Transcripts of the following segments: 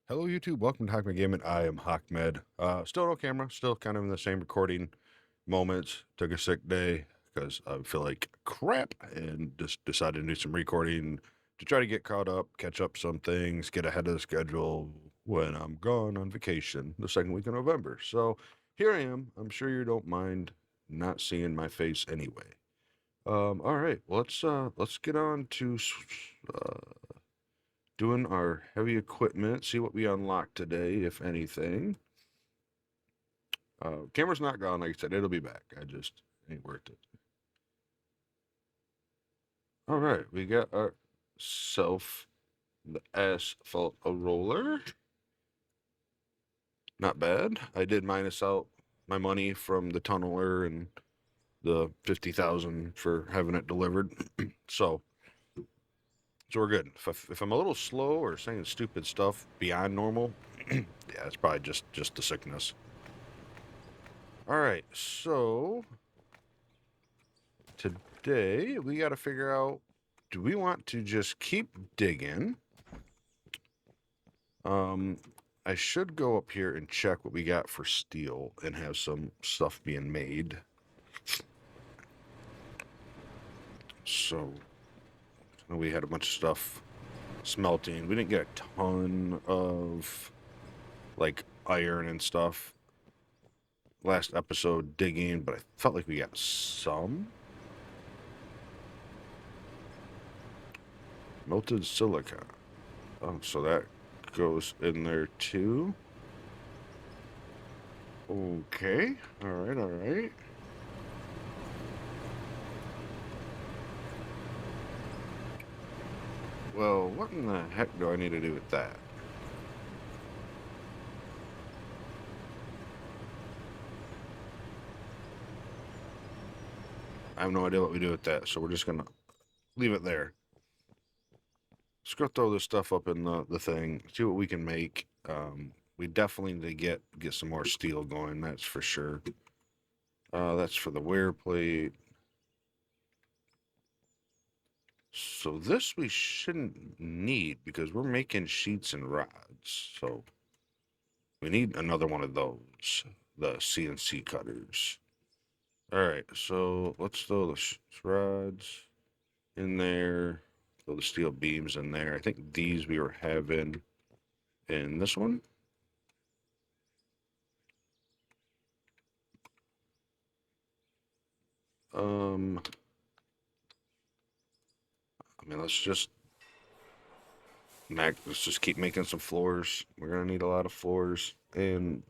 Hello YouTube, welcome to Hockmed Gaming. I am Hockmed. Still no camera, still kind of in the same recording moments. Took a sick day because I feel like crap and just decided to do some recording to try to get caught up, catch up some things, get ahead of the schedule when I'm gone on vacation the second week of November. So here I am. I'm sure you don't mind not seeing my face anyway. All right, let's get on to doing our heavy equipment, see what we unlock today, if anything. Camera's not gone, like I said, it'll be back. I just ain't worth it. All right, we got ourself the asphalt roller. Not bad. I did minus out my money from the tunneler and the 50,000 for having it delivered. so we're good. If I'm a little slow or saying stupid stuff beyond normal, yeah, it's probably just the sickness. All right, so today we got to figure out, do we want to just keep digging? I should go up here and check what we got for steel and have some stuff being made. So we had a bunch of stuff smelting. We didn't get a ton of like iron and stuff last episode digging, but I felt like we got some. Melted silica. Oh, so that goes in there too. Okay. All right. All right. Well, what in the heck do I need to do with that? I have no idea what we do with that, so we're just gonna leave it there. Let's go throw this stuff up in the thing, see what we can make. We definitely need to get some more steel going, that's for sure. That's for the wear plate. So this we shouldn't need because we're making sheets and rods. So we need another one of those, the CNC cutters. All right, so let's throw the rods in there, throw the steel beams in there. I think these we were having in this one. I mean, let's just keep making some floors. We're gonna need a lot of floors and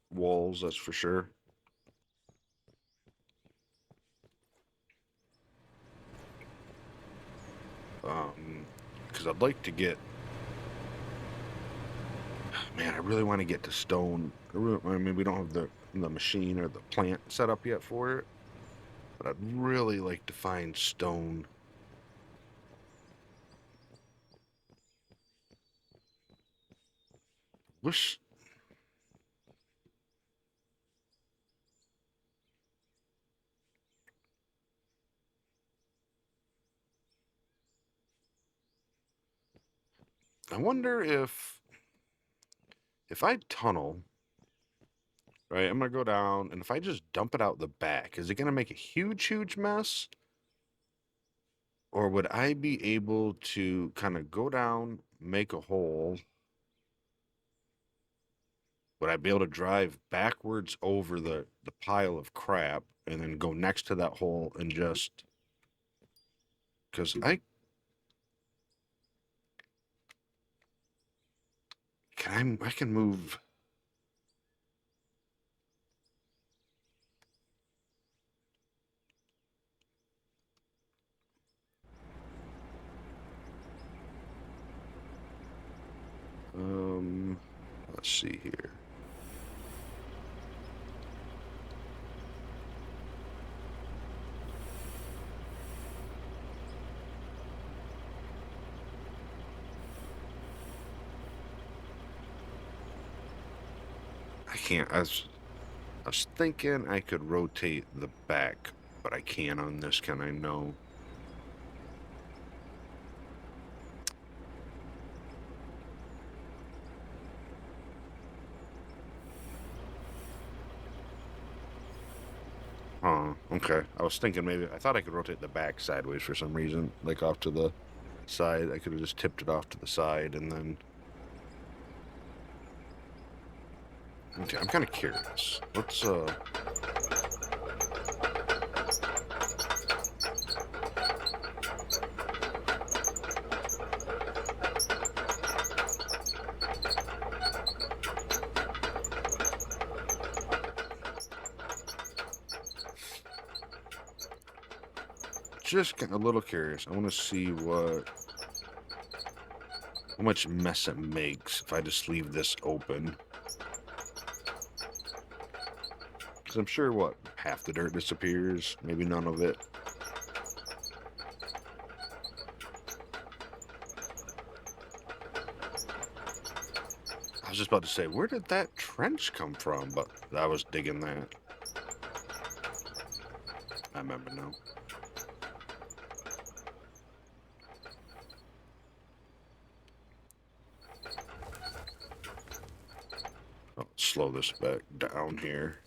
walls, that's for sure. Because I'd like to get, man, I really want to get to stone. I mean, we don't have the machine or the plant set up yet for it, but I'd really like to find stone. Wish. I wonder if I tunnel, right? I'm gonna go down, and if I just dump it out the back, is it gonna make a huge mess? Or would I be able to kind of go down, make a hole? Would I be able to drive backwards over the pile of crap and then go next to that hole and just, because I can move. Um, let's see here. I can't. I was thinking I could rotate the back, but I can't on this. Can I? No. Huh, okay. I was thinking maybe, I thought I could rotate the back sideways for some reason, like off to the side. I could have just tipped it off to the side and then... Okay, I'm kind of curious. Let's, just a little curious. I want to see how much mess it makes if I just leave this open. Because I'm sure, what, half the dirt disappears, maybe none of it. I was just about to say, where did that trench come from? But I was digging that. I remember now. I'll slow this back down here.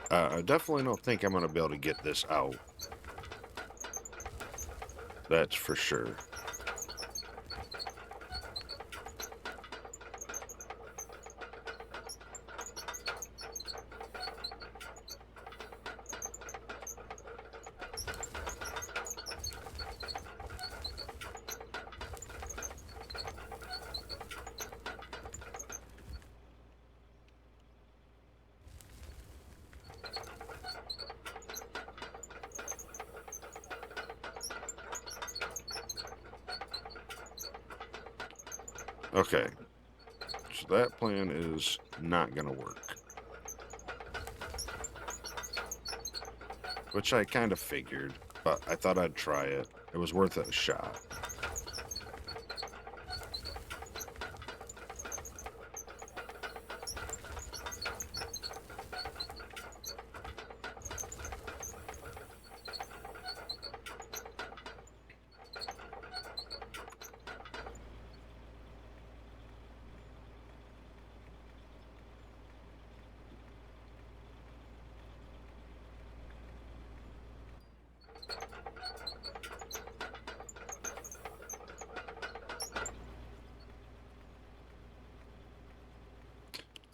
I definitely don't think I'm going to be able to get this out. That's for sure. Okay, so that plan is not going to work. Which I kind of figured, but I thought I'd try it. It was worth a shot.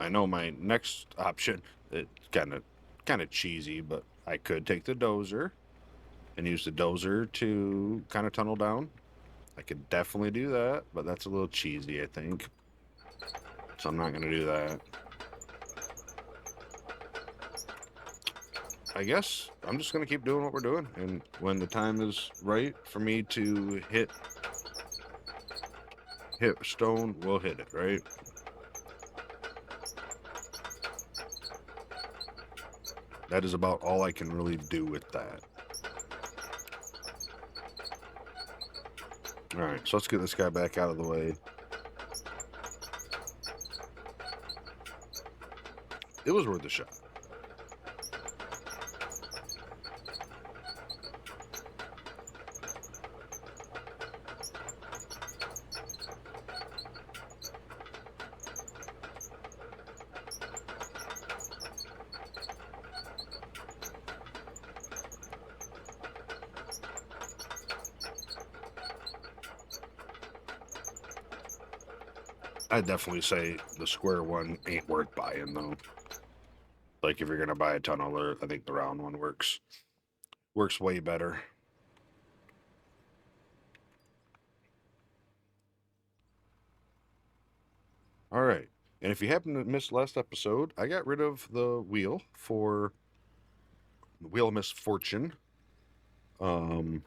I know my next option, it's kind of cheesy, but I could take the Dozer and use the Dozer to kind of tunnel down. I could definitely do that, but that's a little cheesy, I think. So I'm not going to do that. I guess I'm just going to keep doing what we're doing, and when the time is right for me to hit stone, we'll hit it, right? That is about all I can really do with that. Alright, so let's get this guy back out of the way. It was worth a shot. I'd definitely say the square one ain't worth buying, though. Like, if you're going to buy a tunnel, I think the round one works way better. All right. And if you happen to miss last episode, I got rid of the wheel for the Wheel of Misfortune. Um,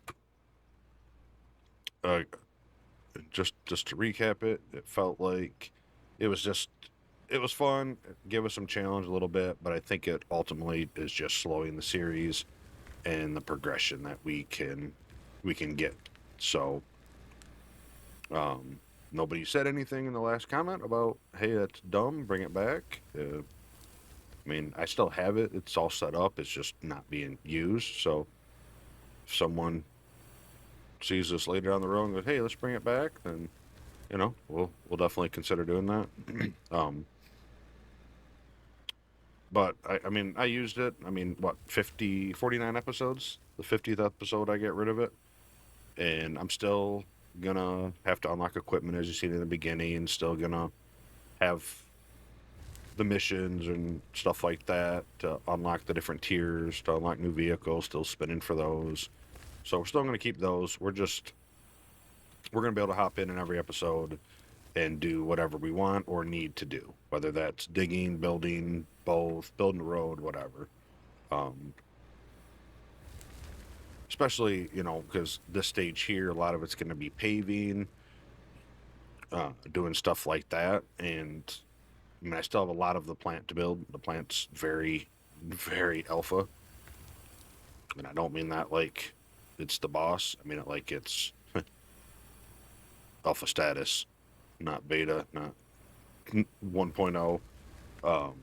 just to recap it, it felt like it was just it was fun. Give us some challenge a little bit, but I think it ultimately is just slowing the series and the progression that we can get. So, um, nobody said anything in the last comment about, hey, that's dumb, bring it back. I mean, I still have it. It's all set up. It's just not being used. So, if someone sees this later down the road and goes, hey, let's bring it back, then we'll definitely consider doing that. um, but I mean, I used it. I mean, what, 49 episodes? The 50th episode, I get rid of it, and I'm still gonna have to unlock equipment as you seen in the beginning. Still gonna have the missions and stuff like that to unlock the different tiers, to unlock new vehicles. Still spinning for those, so we're still gonna keep those. We're gonna be able to hop in every episode and do whatever we want or need to do, whether that's digging, building, both, building a road, whatever. Um, Especially, because this stage here, a lot of it's going to be paving, doing stuff like that. And I mean, I still have a lot of the plant to build. The plant's very, very alpha. And I don't mean that like it's the boss. I mean it like it's alpha status, not beta, not 1.0. Um,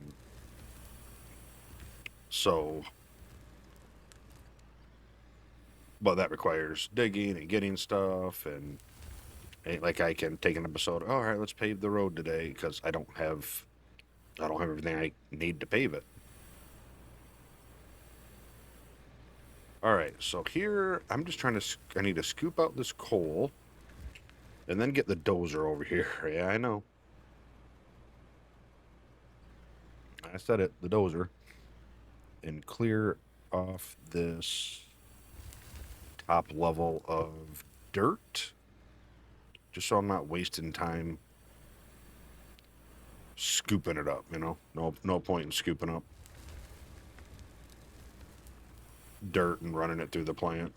so but that requires digging and getting stuff, and ain't like I can take an episode. Oh, all right, let's pave the road today because I don't have everything I need to pave it. All right, so here I'm just trying to. I need to scoop out this coal, and then get the dozer over here. Yeah, I know. I said it. The dozer, and clear off this top level of dirt, just so I'm not wasting time scooping it up. No point in scooping up dirt and running it through the plant.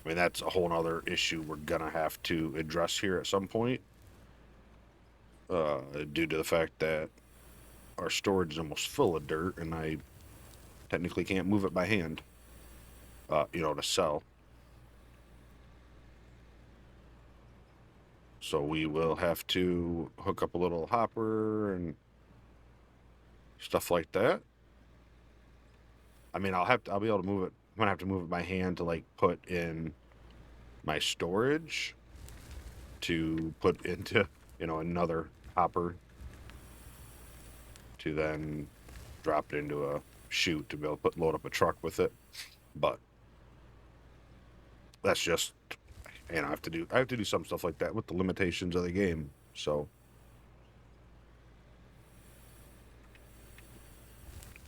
I mean, that's a whole other issue we're gonna have to address here at some point, due to the fact that our storage is almost full of dirt, and I technically can't move it by hand, to sell. So we will have to hook up a little hopper and stuff like that. I mean, I'll be able to move it. I'm gonna have to move it by hand to like put in my storage, to put into another hopper, to then drop it into a chute to be able to load up a truck with it. But that's just I have to do some stuff like that with the limitations of the game. So,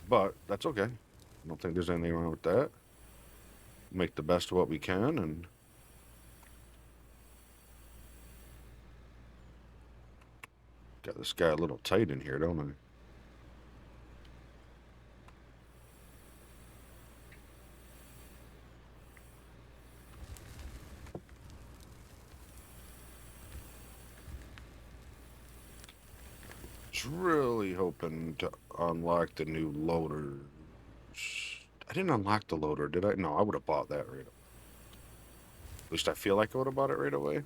but that's okay. I don't think there's anything wrong with that. Make the best of what we can, and got this guy a little tight in here, don't I? Was really hoping to unlock the new loaders. I didn't unlock the loader, did I? No, I would have bought that right away. At least I feel like I would have bought it right away.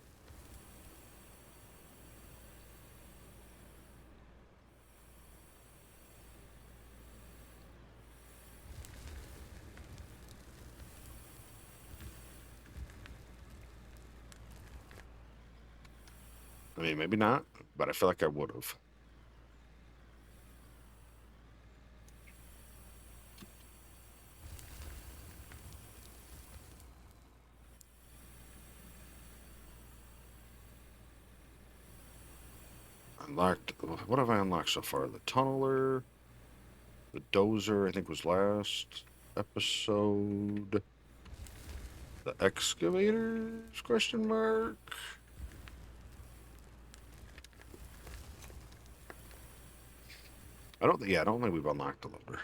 I mean, maybe not, but I feel like I would have. Unlocked. What have I unlocked so far? The tunneler, the dozer, I think was last episode. The excavators? Question mark. I don't think. Yeah, I don't think we've unlocked the loader.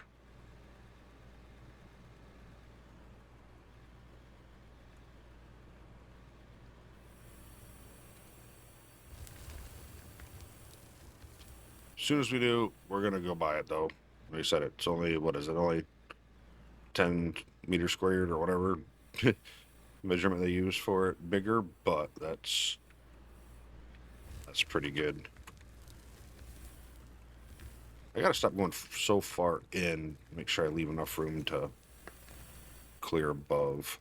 soon as we do, we're gonna go buy it though. Like I said, it's only, what is it? Only 10 meters squared or whatever measurement they use for it. Bigger, but that's pretty good. I gotta stop going so far in. Make sure I leave enough room to clear above.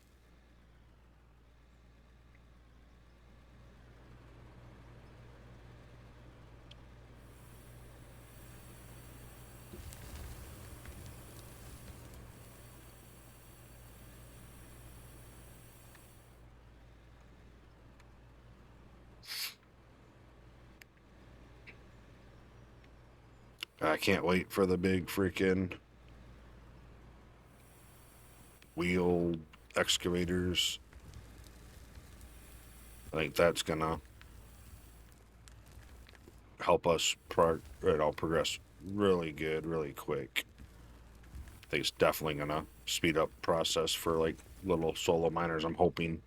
I can't wait for the big freaking wheel excavators. I think that's gonna help us progress really good, really quick. I think it's definitely gonna speed up process for like little solo miners. I'm hoping.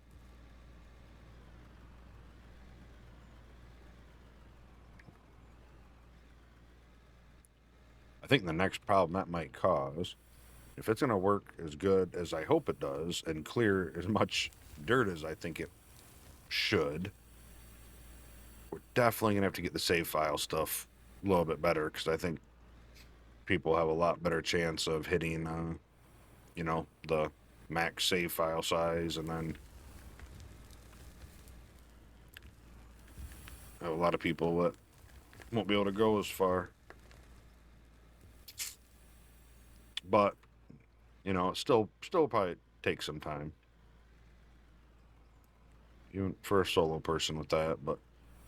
I think the next problem that might cause, if it's gonna work as good as I hope it does and clear as much dirt as I think it should, we're definitely gonna have to get the save file stuff a little bit better, because I think people have a lot better chance of hitting, the max save file size, and then have a lot of people that won't be able to go as far. But it still probably takes some time, even for a solo person with that. But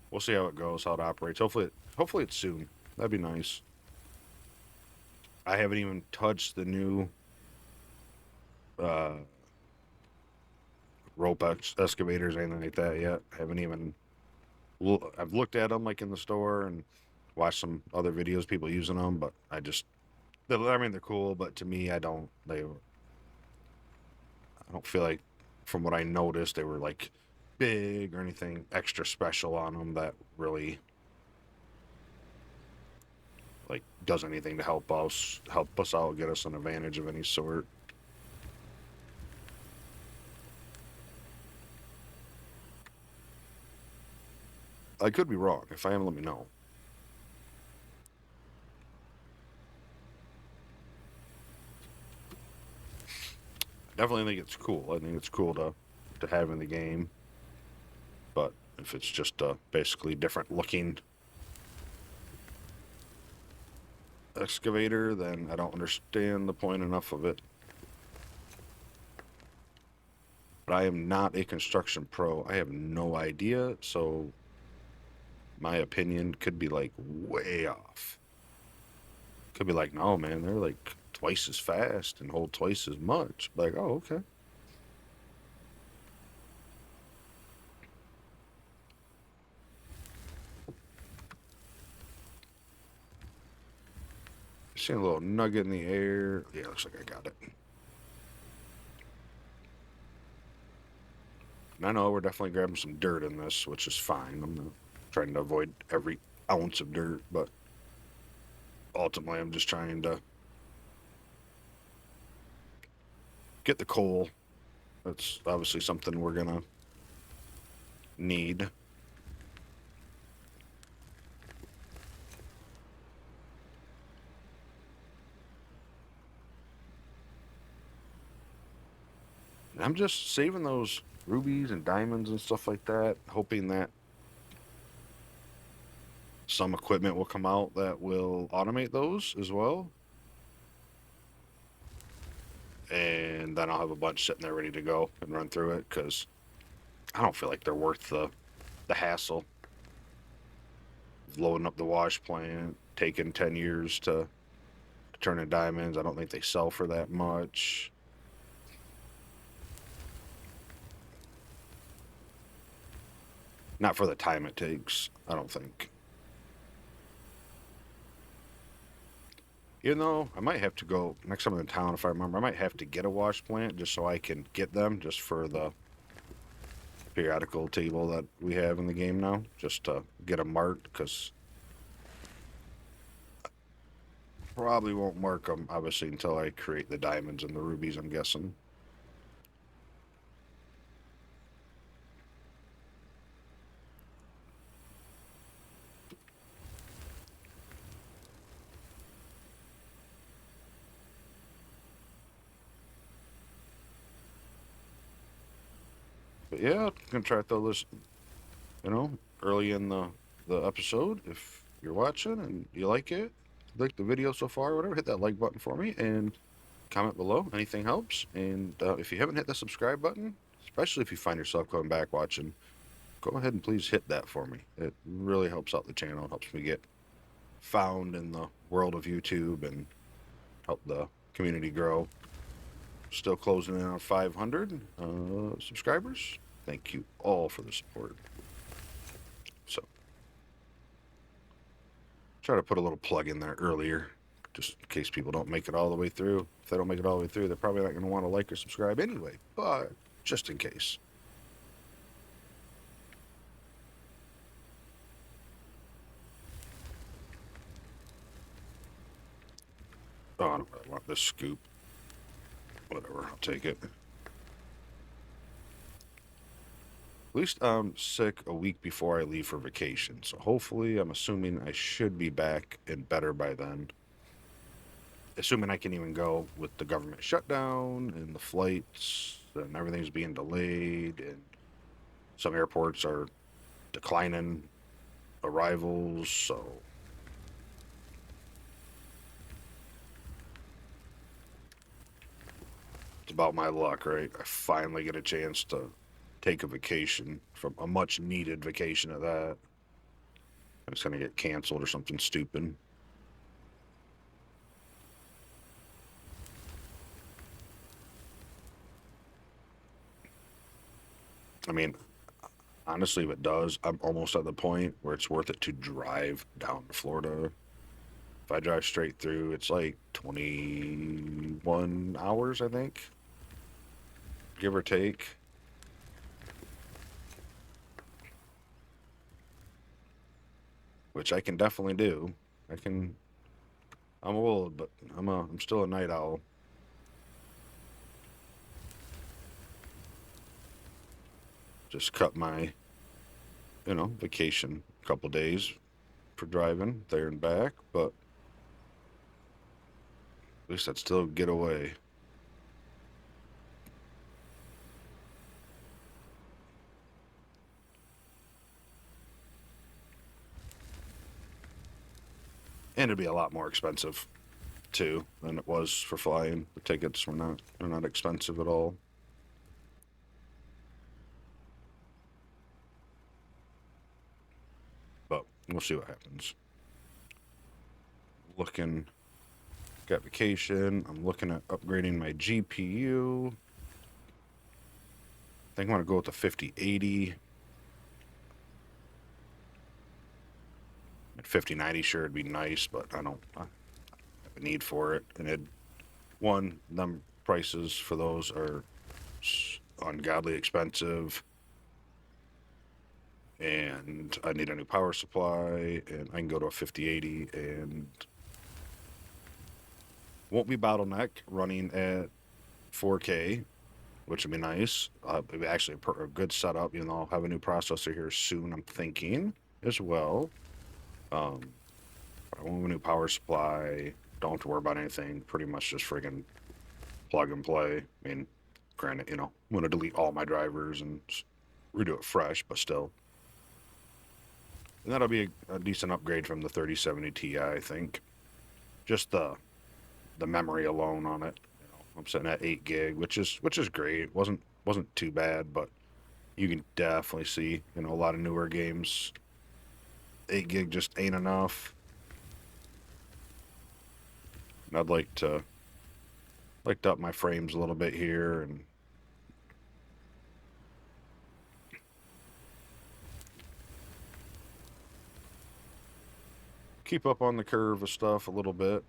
we'll see how it goes, how it operates. Hopefully it's soon. That'd be nice. I haven't even touched the new uh, rope excavators or anything like that yet. I haven't even. I've looked at them like in the store and watched some other videos, people using them, but they're cool. But to me, I don't feel like, from what I noticed, they were like big or anything extra special on them that really like does anything to help us out, get us an advantage of any sort. I could be wrong. If I am, let me know. Definitely think it's cool. I think it's cool to have in the game. But if it's just basically different looking excavator, then I don't understand the point enough of it. But I am not a construction pro. I have no idea, so my opinion could be like way off. Could be like, no, man, they're like twice as fast and hold twice as much. Like, oh, okay. Seeing a little nugget in the air. Yeah, looks like I got it. And I know we're definitely grabbing some dirt in this, which is fine. I'm not trying to avoid every ounce of dirt, but ultimately I'm just trying to get the coal. That's obviously something we're gonna need. And I'm just saving those rubies and diamonds and stuff like that, hoping that some equipment will come out that will automate those as well. And then I'll have a bunch sitting there ready to go and run through it, because I don't feel like they're worth the hassle of loading up the wash plant, taking 10 years to turn in diamonds. I don't think they sell for that much. Not for the time it takes, I don't think. Even though I might have to go next time I'm in town, if I remember, I might have to get a wash plant just so I can get them, just for the periodical table that we have in the game now, just to get them marked, because Probably won't mark them, obviously, until I create the diamonds and the rubies, I'm guessing. But yeah, I'm gonna try to throw this, early in the episode. If you're watching and you like the video so far, or whatever, hit that like button for me and comment below. Anything helps. And if you haven't hit the subscribe button, especially if you find yourself coming back watching, go ahead and please hit that for me. It really helps out the channel. It helps me get found in the world of YouTube and help the community grow. Still closing in on 500 subscribers. Thank you all for the support. So, try to put a little plug in there earlier, just in case people don't make it all the way through. If they don't make it all the way through, they're probably not going to want to like or subscribe anyway, but just in case. Oh, I don't really want this scoop. Whatever, I'll take it. At least I'm sick a week before I leave for vacation, so hopefully, I'm assuming I should be back and better by then. Assuming I can even go with the government shutdown and the flights and everything's being delayed, and some airports are declining arrivals, so it's about my luck, right? I finally get a chance to take a vacation, from a much needed vacation at that. It's gonna get canceled or something stupid. I mean, honestly, if it does, I'm almost at the point where it's worth it to drive down to Florida. If I drive straight through, it's like 21 hours, I think, give or take. Which I can definitely do. I can. I'm old, but I'm still a night owl. Just cut my, vacation a couple days for driving there and back, but at least I'd still get away. And it'd be a lot more expensive too than it was for flying. The tickets they're not expensive at all. But we'll see what happens. Looking got vacation. I'm looking at upgrading my GPU. I think I'm gonna go with the 5080. At 5090 sure it'd be nice, but I don't have a need for it. And them prices for those are ungodly expensive, and I need a new power supply, and I can go to a 5080 and won't be bottleneck running at 4K, which would be nice. It'd be actually a good setup. I'll have a new processor here soon, I'm thinking, as well. Um, I want a new power supply. Don't have to worry about anything. Pretty much just friggin' plug and play. I mean, granted, I'm going to delete all my drivers and redo it fresh, but still. And that'll be a decent upgrade from the 3070 Ti, I think. Just the memory alone on it. I'm sitting at 8 gig, which is great. Wasn't too bad, but you can definitely see, a lot of newer games, 8 gig just ain't enough. And I'd like to up my frames a little bit here and keep up on the curve of stuff a little bit.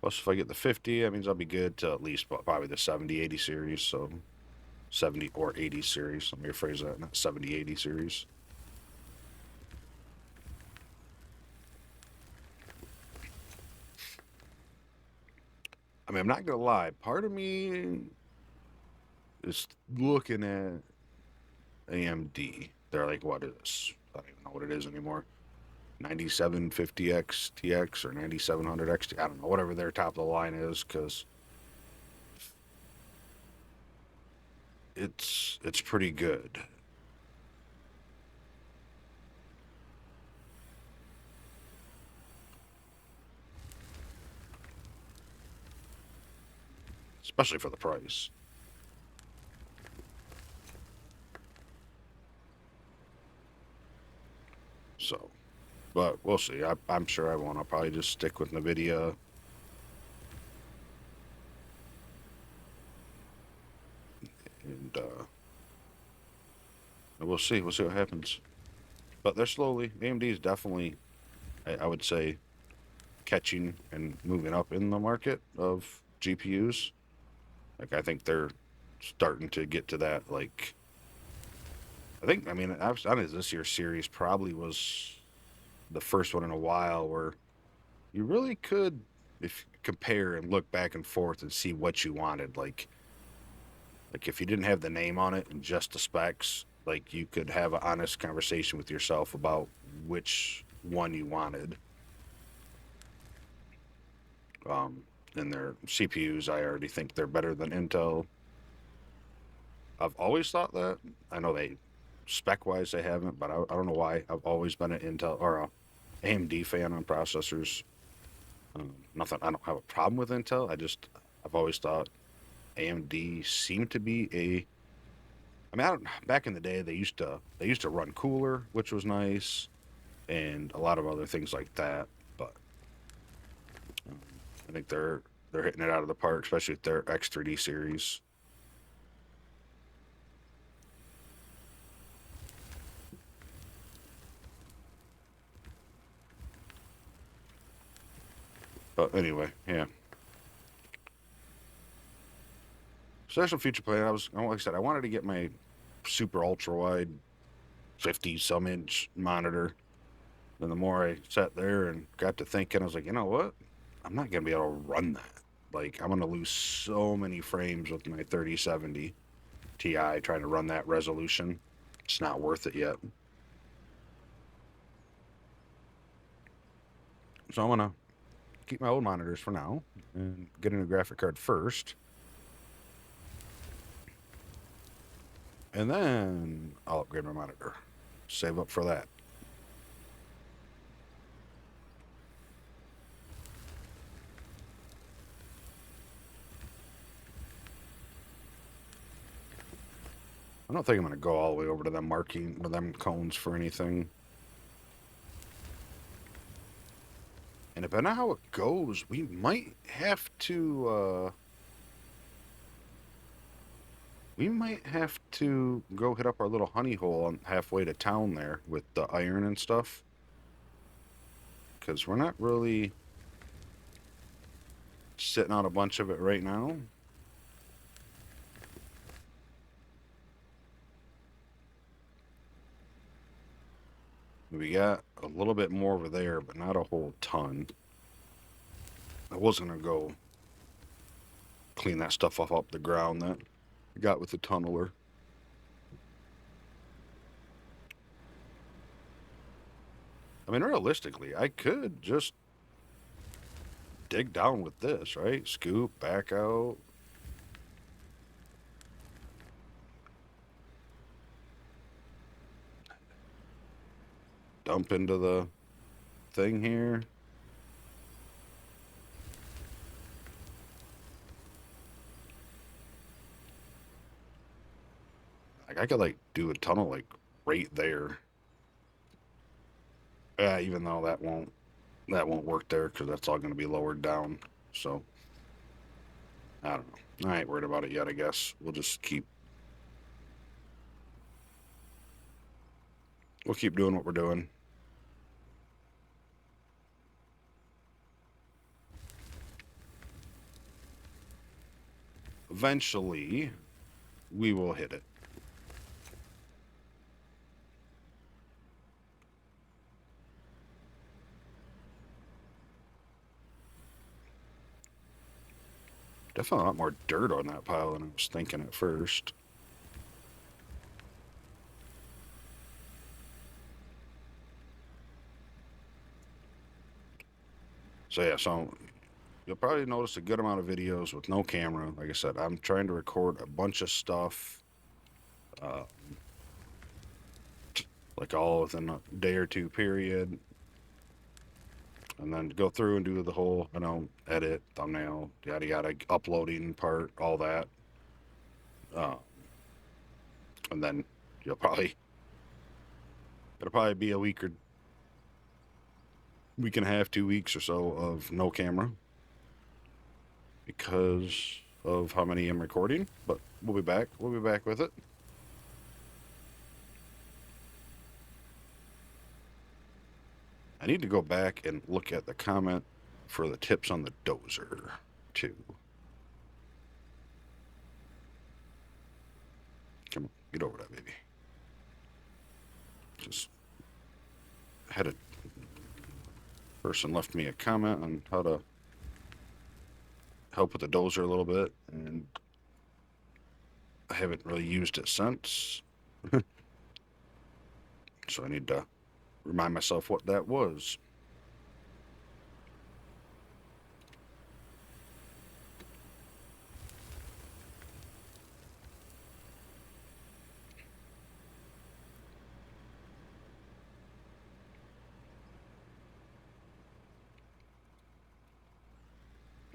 Plus, if I get the 50, that means I'll be good to at least probably the 7080 series. So 70 or 80 series. Let me rephrase that, not 7080 series. I mean, I'm not gonna lie. Part of me is looking at AMD. They're like, what is this? I don't even know what it is anymore. 9750X TX or 9700 XT. I don't know, whatever their top of the line is, because it's pretty good. Especially for the price. So, but we'll see. I'm sure I won't. I'll probably just stick with NVIDIA. And we'll see. We'll see what happens. But they're slowly. AMD is definitely, I would say, catching and moving up in the market of GPUs. Like, I think they're starting to get to that, like, I mean, this year's series probably was the first one in a while where you really could, if compare and look back and forth and see what you wanted. Like if you didn't have the name on it and just the specs, like you could have an honest conversation with yourself about which one you wanted. Um, and their CPUs, I already think they're better than Intel. I've always thought that. I know they, spec wise, they haven't, but I don't know why. I've always been an Intel or a AMD fan on processors. Nothing. I don't have a problem with Intel. I've always thought AMD seemed to be a. I mean, I don't. Back in the day, they used to run cooler, which was nice, and a lot of other things like that. But um, I think they're hitting it out of the park, especially with their X3D series. But anyway, yeah. So there's some future plan. Like I said, I wanted to get my super ultra wide 50 some inch monitor. And the more I sat there and got to thinking, I was like, you know what? I'm not going to be able to run that. Like, I'm going to lose so many frames with my 3070 Ti trying to run that resolution. It's not worth it yet. So I'm going to keep my old monitors for now and get a new graphic card first. And then I'll upgrade my monitor. Save up for that. I don't think I'm going to go all the way over to them marking or them cones for anything. And depending on how it goes, we might have to go hit up our little honey hole on halfway to town there with the iron and stuff. Because we're not really sitting on a bunch of it right now. We got a little bit more over there, but not a whole ton. I was going to go clean that stuff off the ground that I got with the tunneler. I mean, realistically, I could just dig down with this, right? Scoop, back out. Dump into the thing here. Like I could like do a tunnel like right there. Yeah, even though that won't work there because that's all going to be lowered down. So I don't know. I ain't worried about it yet. I guess we'll keep doing what we're doing. Eventually, we will hit it. Definitely a lot more dirt on that pile than I was thinking at first. So yeah, so you'll probably notice a good amount of videos with no camera. Like I said, I'm trying to record a bunch of stuff, uh, like all within a day or two period, and then go through and do the whole, edit, thumbnail, yada yada, uploading part, all that. Uh, and then you'll probably it'll probably be a week and a half, 2 weeks or so of no camera because of how many I'm recording. But we'll be back. We'll be back with it. I need to go back and look at the comment for the tips on the Dozer too. Come on, get over that, baby. Just had a person left me a comment on how to help with the Dozer a little bit, and I haven't really used it since. So I need to remind myself what that was.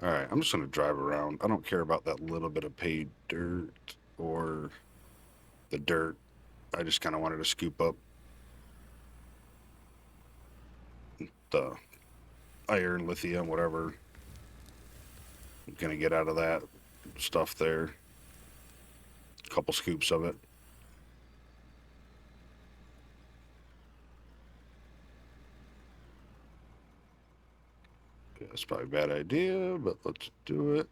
All right, I'm just going to drive around. I don't care about that little bit of paid dirt or the dirt. I just kind of wanted to scoop up the iron, lithium, whatever I'm going to get out of that stuff there. A couple scoops of it. Yeah, that's probably a bad idea, but let's do it.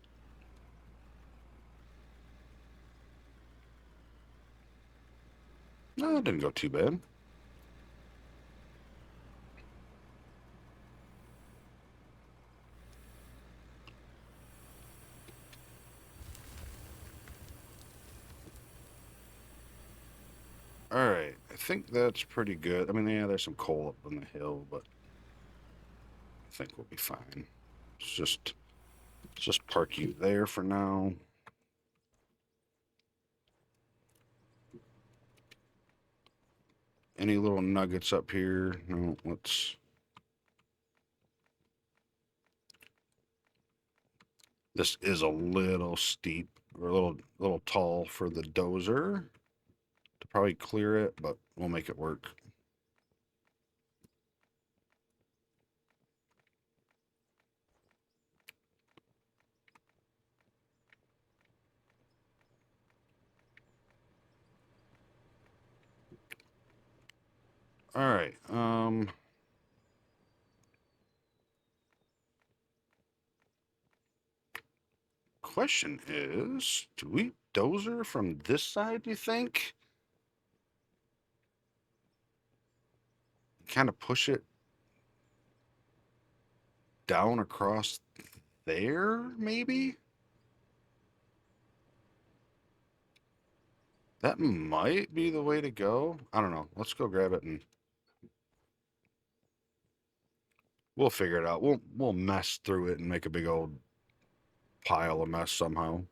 No, it didn't go too bad. All right, I think that's pretty good. I mean, yeah, there's some coal up on the hill, but I think we'll be fine. Let's just park you there for now. Any little nuggets up here? No, let's. This is a little steep or a little tall for the Dozer to probably clear it, but we'll make it work. All right. Question is, do we Dozer from this side, do you think? Kind of push it down across there, maybe? That might be the way to go. I don't know. Let's go grab it and we'll figure it out. We'll mess through it and make a big old pile of mess somehow.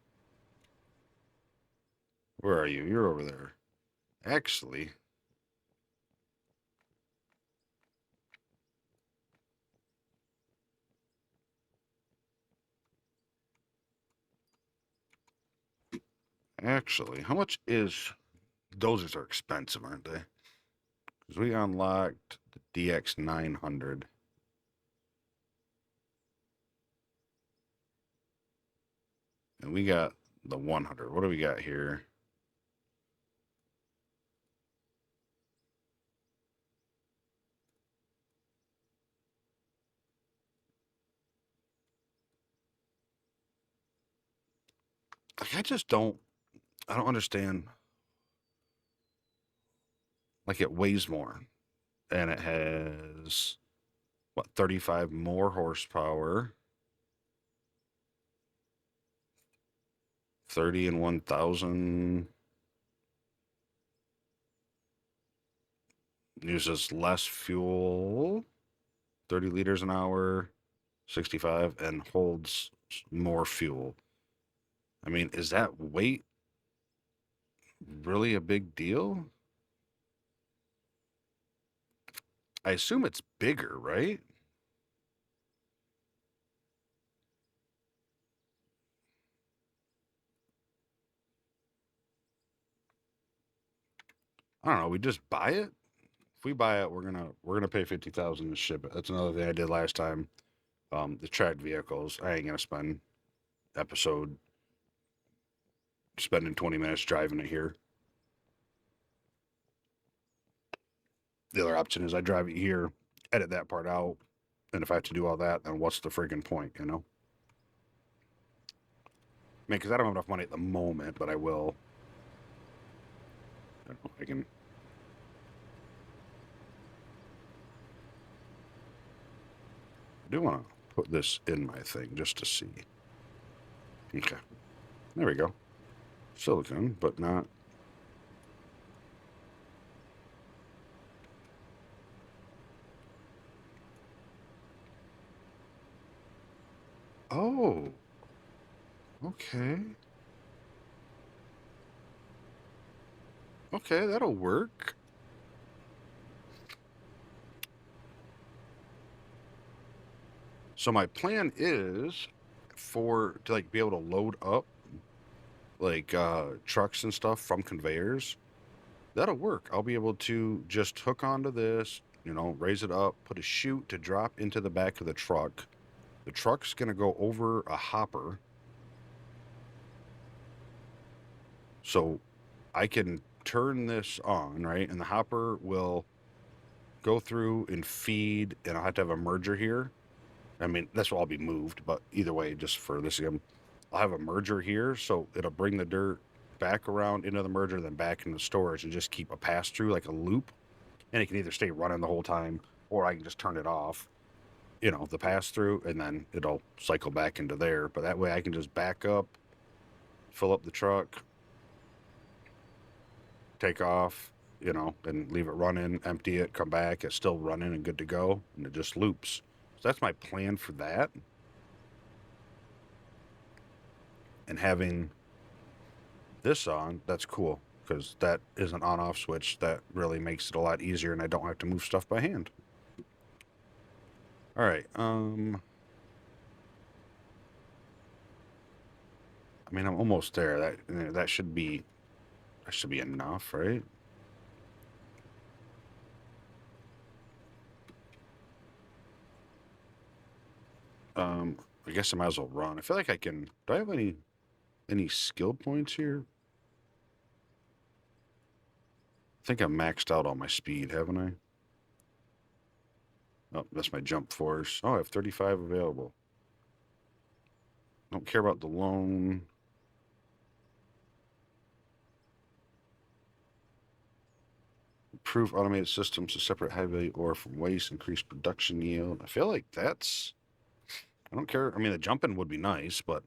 Where are you? You're over there. Actually, how much is Dozers are expensive, aren't they? Because we unlocked the DX 900. And we got the 100. What do we got here? Like, I don't understand. Like, it weighs more and it has, what, 35 more horsepower, 30 and 1,000. Uses less fuel, 30 liters an hour, 65, and holds more fuel. I mean, is that weight really a big deal? I assume it's bigger, right? I don't know. We just buy it. If we buy it, we're gonna pay 50,000 to ship it. That's another thing I did last time. The tracked vehicles. I ain't gonna spend episode spending 20 minutes driving it here. The other option is I drive it here, edit that part out, and if I have to do all that, then what's the friggin' point, you know? I mean, because I don't have enough money at the moment, but I will. I don't know. I can. I do want to put this in my thing just to see. Okay. There we go. Silicone, but not. Oh. Okay. Okay, that'll work. So my plan is to like be able to load up like trucks and stuff from conveyors. That'll work. I'll be able to just hook onto this, raise it up, put a chute to drop into the back of the truck. The truck's going to go over a hopper. So I can turn this on, right? And the hopper will go through and feed, and I'll have to have a merger here. I mean, this will all be moved, but either way, just for this again, I'll have a merger here, so it'll bring the dirt back around into the merger, then back into the storage, and just keep a pass through like a loop. And it can either stay running the whole time, or I can just turn it off, the pass through, and then it'll cycle back into there. But that way I can just back up, fill up the truck, take off, and leave it running, empty it, come back, it's still running and good to go, and it just loops. So that's my plan for that. And having this on, that's cool, because that is an on-off switch that really makes it a lot easier, and I don't have to move stuff by hand. All right. I mean, I'm almost there. That should be enough, right? I guess I might as well run. I feel like I can. Do I have any skill points here? I think I maxed out all my speed, haven't I? Oh, that's my jump force. Oh, I have 35 available. Don't care about the loan. Improve automated systems to separate high value ore from waste, increase production yield. I feel like that's. I don't care. I mean, the jumping would be nice, but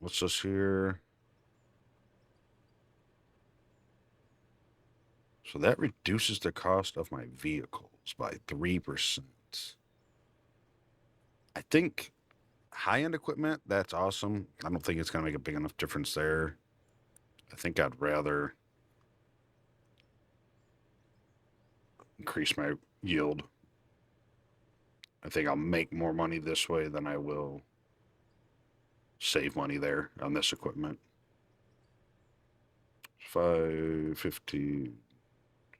what's this here? So that reduces the cost of my vehicles by 3%. I think high-end equipment, that's awesome. I don't think it's going to make a big enough difference there. I think I'd rather increase my yield. I think I'll make more money this way than I will save money there on this equipment. 550.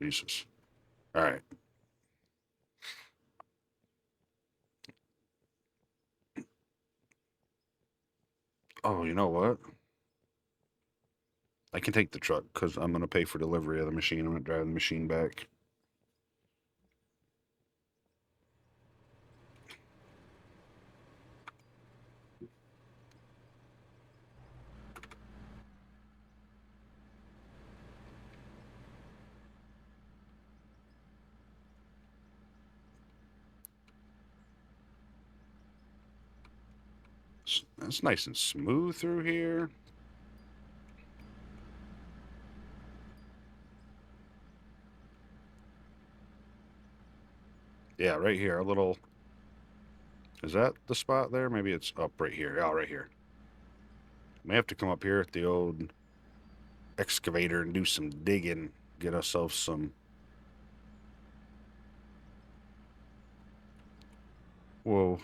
Jesus. All right. Oh, you know what? I can take the truck because I'm going to pay for delivery of the machine. I'm going to drive the machine back. That's nice and smooth through here. Yeah, right here. A little... Is that the spot there? Maybe it's up right here. Oh, right here. May have to come up here at the old excavator and do some digging. Get ourselves some... Whoa.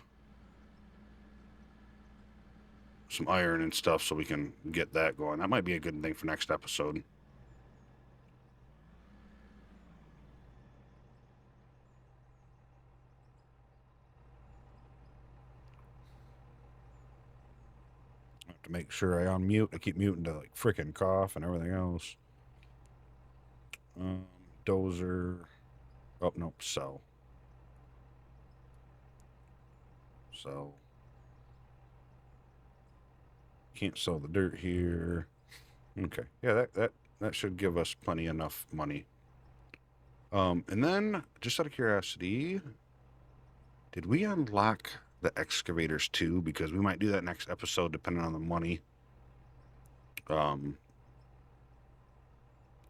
Some iron and stuff so we can get that going. That might be a good thing for next episode. I have to make sure I unmute. I keep muting to like freaking cough and everything else. Dozer. Oh, nope. Sell. Sell. Can't sell the dirt here. Okay. Yeah, that should give us plenty enough money. And then, just out of curiosity, did we unlock the excavators too? Because we might do that next episode, depending on the money.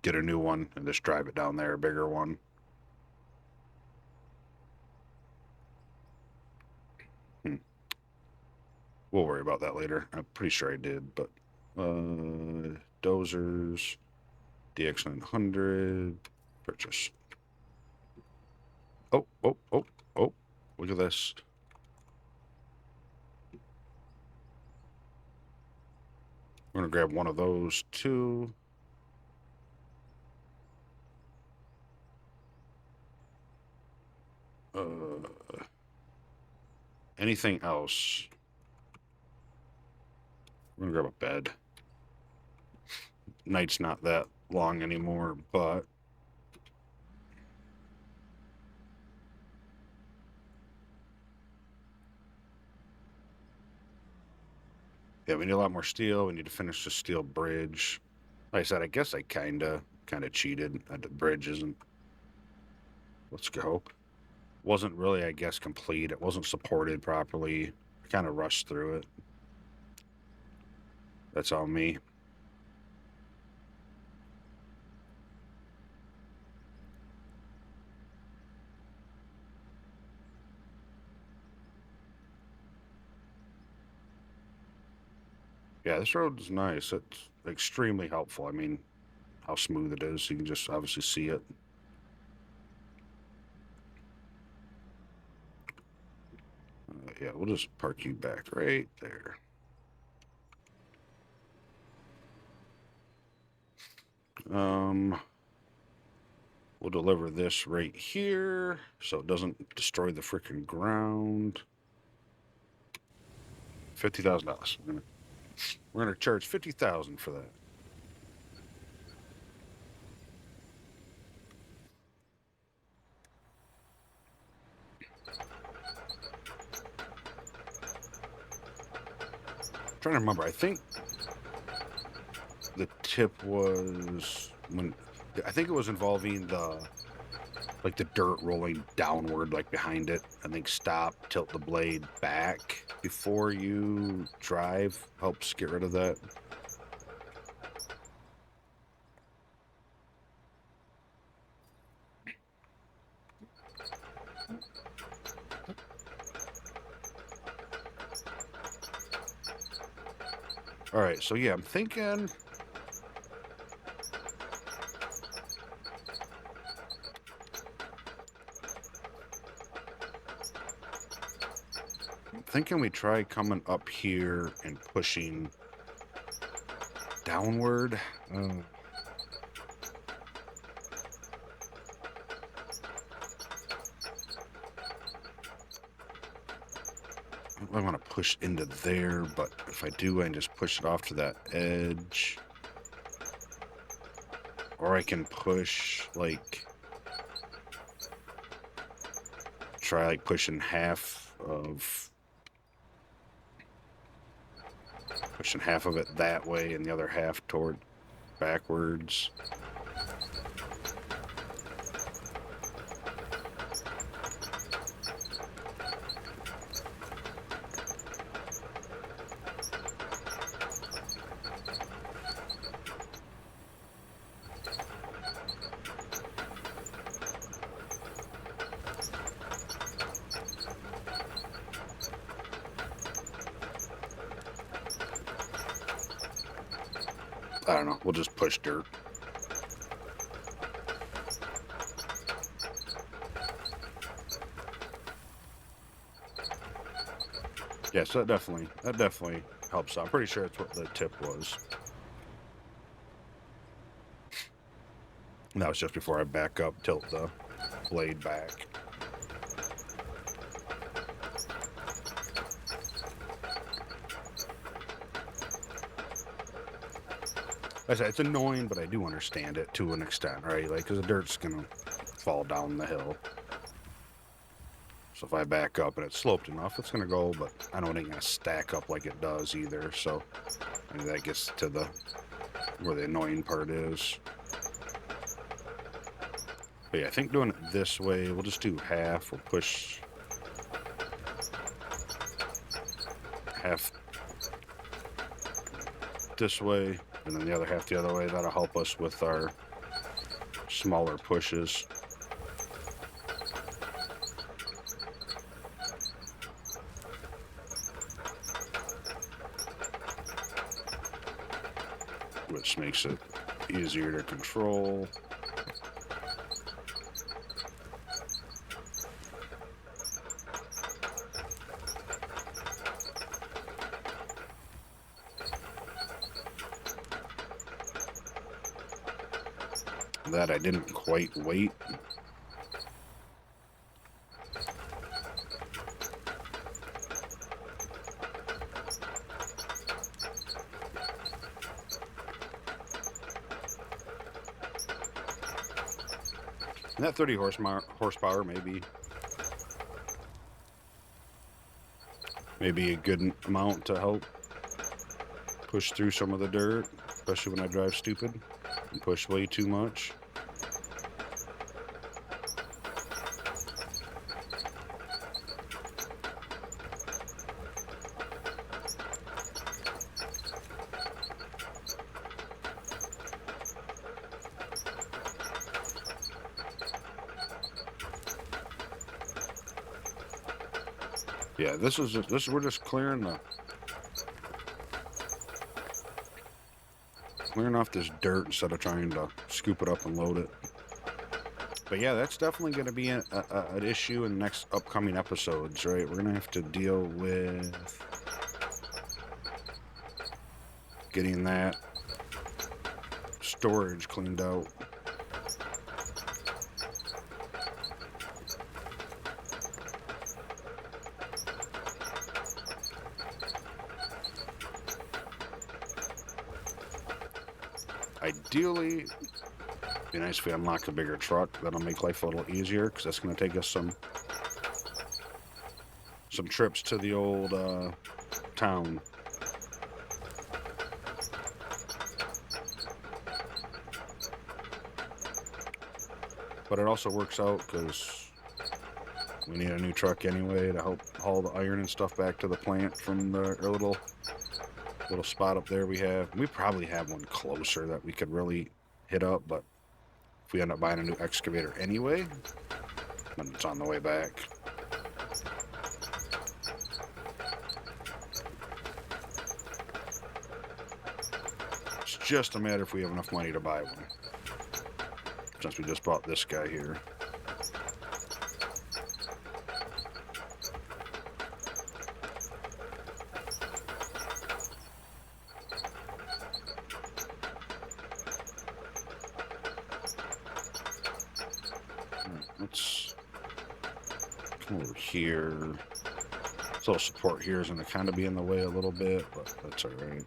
Get a new one and just drive it down there, a bigger one. We'll worry about that later. I'm pretty sure I did, but Dozers, DX900, purchase. Oh, look at this. I'm gonna grab one of those too. Anything else? I'm gonna grab a bed. Night's not that long anymore, but yeah, we need a lot more steel. We need to finish the steel bridge. Like I said, I guess I kind of cheated. The bridge isn't. Let's go. Wasn't really, I guess, complete. It wasn't supported properly. I kind of rushed through it. That's on me. Yeah, this road is nice. It's extremely helpful. I mean, how smooth it is. You can just obviously see it. Yeah, we'll just park you back right there. We'll deliver this right here so it doesn't destroy the freaking ground. $50,000. We're gonna charge $50,000 for that. I'm trying to remember. I think the tip was when I think it was involving the dirt rolling downward like behind it. I think stop, tilt the blade back before you drive helps get rid of that. All right, so yeah, I'm thinking we try coming up here and pushing downward. I want to push into there, but if I do, I can just push it off to that edge. Or I can push, try pushing half of it that way and the other half toward backwards. I don't know. We'll just push dirt. Yeah, so that definitely helps out. I'm pretty sure that's what the tip was. And that was just before I back up, tilt the blade back. I said, it's annoying, but I do understand it to an extent, right? Like, because the dirt's gonna fall down the hill. So if I back up and it's sloped enough, it's gonna go, but I know it ain't gonna stack up like it does either. So maybe that gets to where the annoying part is. But yeah, I think doing it this way, we'll just do half. We'll push half this way, and then the other half the other way. That'll help us with our smaller pushes. Which makes it easier to control. That I didn't quite wait. And that 30 horsepower maybe a good amount to help push through some of the dirt, especially when I drive stupid and push way too much. Yeah, we're just clearing off this dirt instead of trying to scoop it up and load it. But yeah, that's definitely going to be an issue in the next upcoming episodes, right? We're going to have to deal with getting that storage cleaned out. Ideally, it'd be nice if we unlock a bigger truck. That'll make life a little easier, because that's going to take us some trips to the old town. But it also works out because we need a new truck anyway to help haul the iron and stuff back to the plant from our little spot up there we have. We probably have one closer that we could really hit up, but if we end up buying a new excavator anyway, then it's on the way back. It's just a matter if we have enough money to buy one, since we just bought this guy here. Let's come over here. This little support here is going to kind of be in the way a little bit, but that's all right.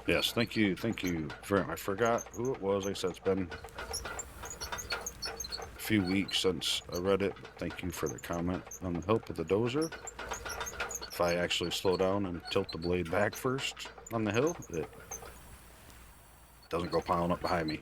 Yes, thank you very much. I forgot who it was. Like I said, it's been a few weeks since I read it. Thank you for the comment on the help with the Dozer. if I actually slow down and tilt the blade back first on the hill, it doesn't go piling up behind me.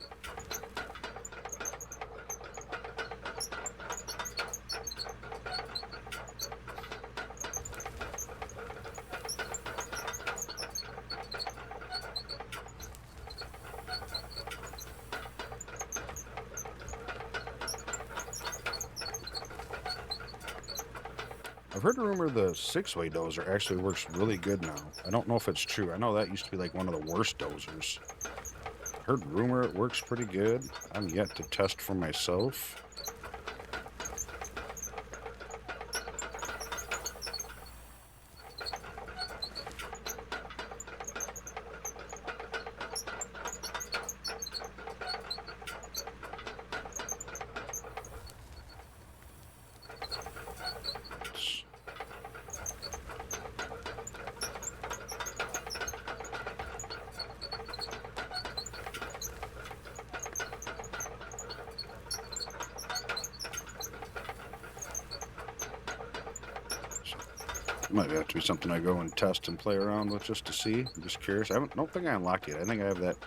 I've heard a rumor the 6-way dozer actually works really good now. I don't know if it's true. I know that used to be like one of the worst dozers. Heard rumor it works pretty good. I'm yet to test for myself. Might have to be something I go and test and play around with just to see. I'm just curious. Don't think I unlocked it. I think I have that.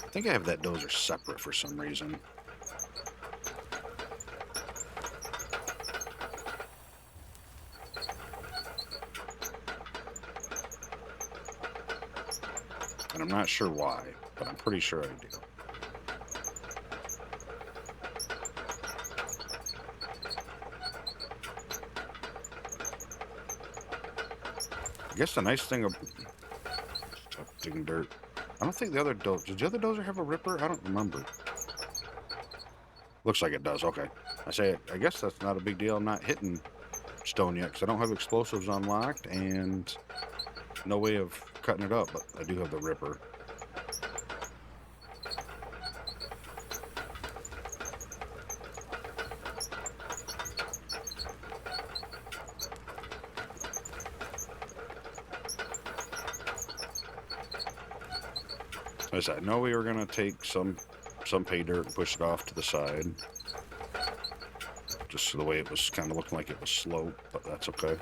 I think I have that dozer separate for some reason. And I'm not sure why, but I'm pretty sure I do. I guess the nice thing of digging dirt. I don't think the other dozer. Did the other dozer have a ripper? I don't remember. Looks like it does. Okay. I guess that's not a big deal. I'm not hitting stone yet because I don't have explosives unlocked and no way of cutting it up, but I do have the ripper. I know we were gonna take some pay dirt and push it off to the side, just so the way it was kind of looking like it was sloped, but that's okay.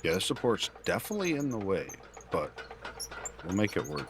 Yeah, this support's definitely in the way, but we'll make it work.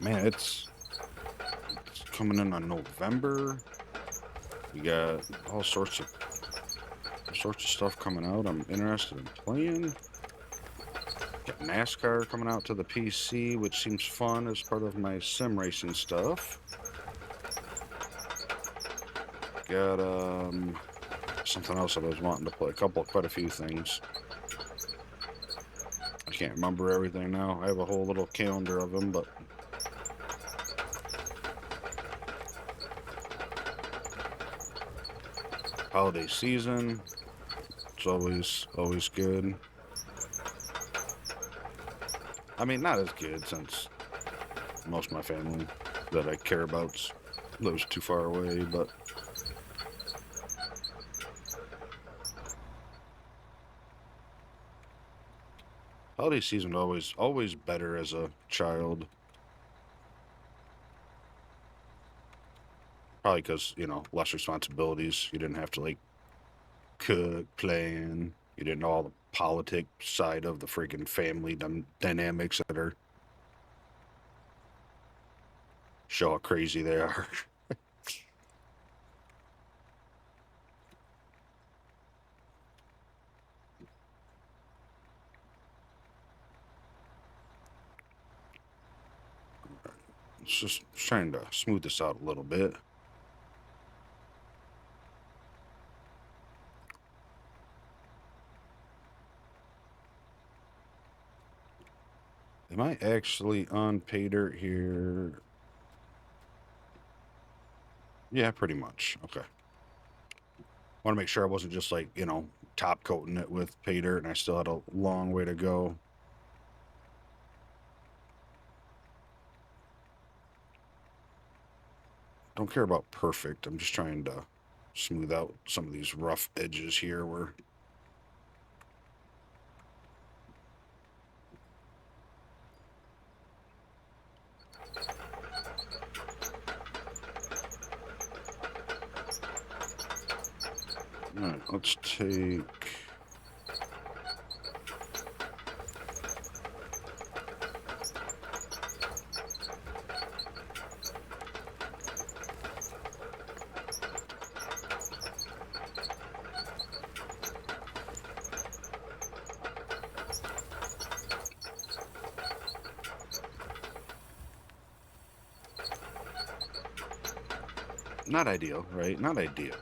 Man, it's coming in on November. We got all sorts of stuff coming out I'm interested in playing. Got NASCAR coming out to the PC, which seems fun as part of my sim racing stuff. Got something else that I was wanting to play. Quite a few things. I can't remember everything now. I have a whole little calendar of them, but holiday season, it's always good. I mean, not as good since most of my family that I care about lives too far away, but holiday season always better as a child. Probably because, less responsibilities. You didn't have to like cook, plan. You didn't know all the politic side of the freaking family dynamics that are show how crazy they are. It's just trying to smooth this out a little bit. Am I actually on pay dirt here? Yeah, pretty much. Okay. Want to make sure I wasn't just like, top coating it with pay dirt and I still had a long way to go. Don't care about perfect. I'm just trying to smooth out some of these rough edges here where Alright, let's take not ideal, right? Not ideal.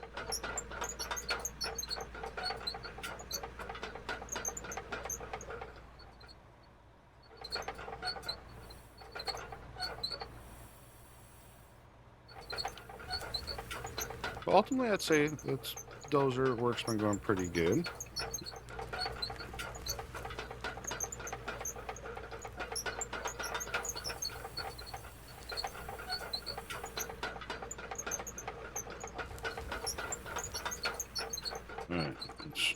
But ultimately, I'd say it's Dozer work's been going pretty good. All right, let's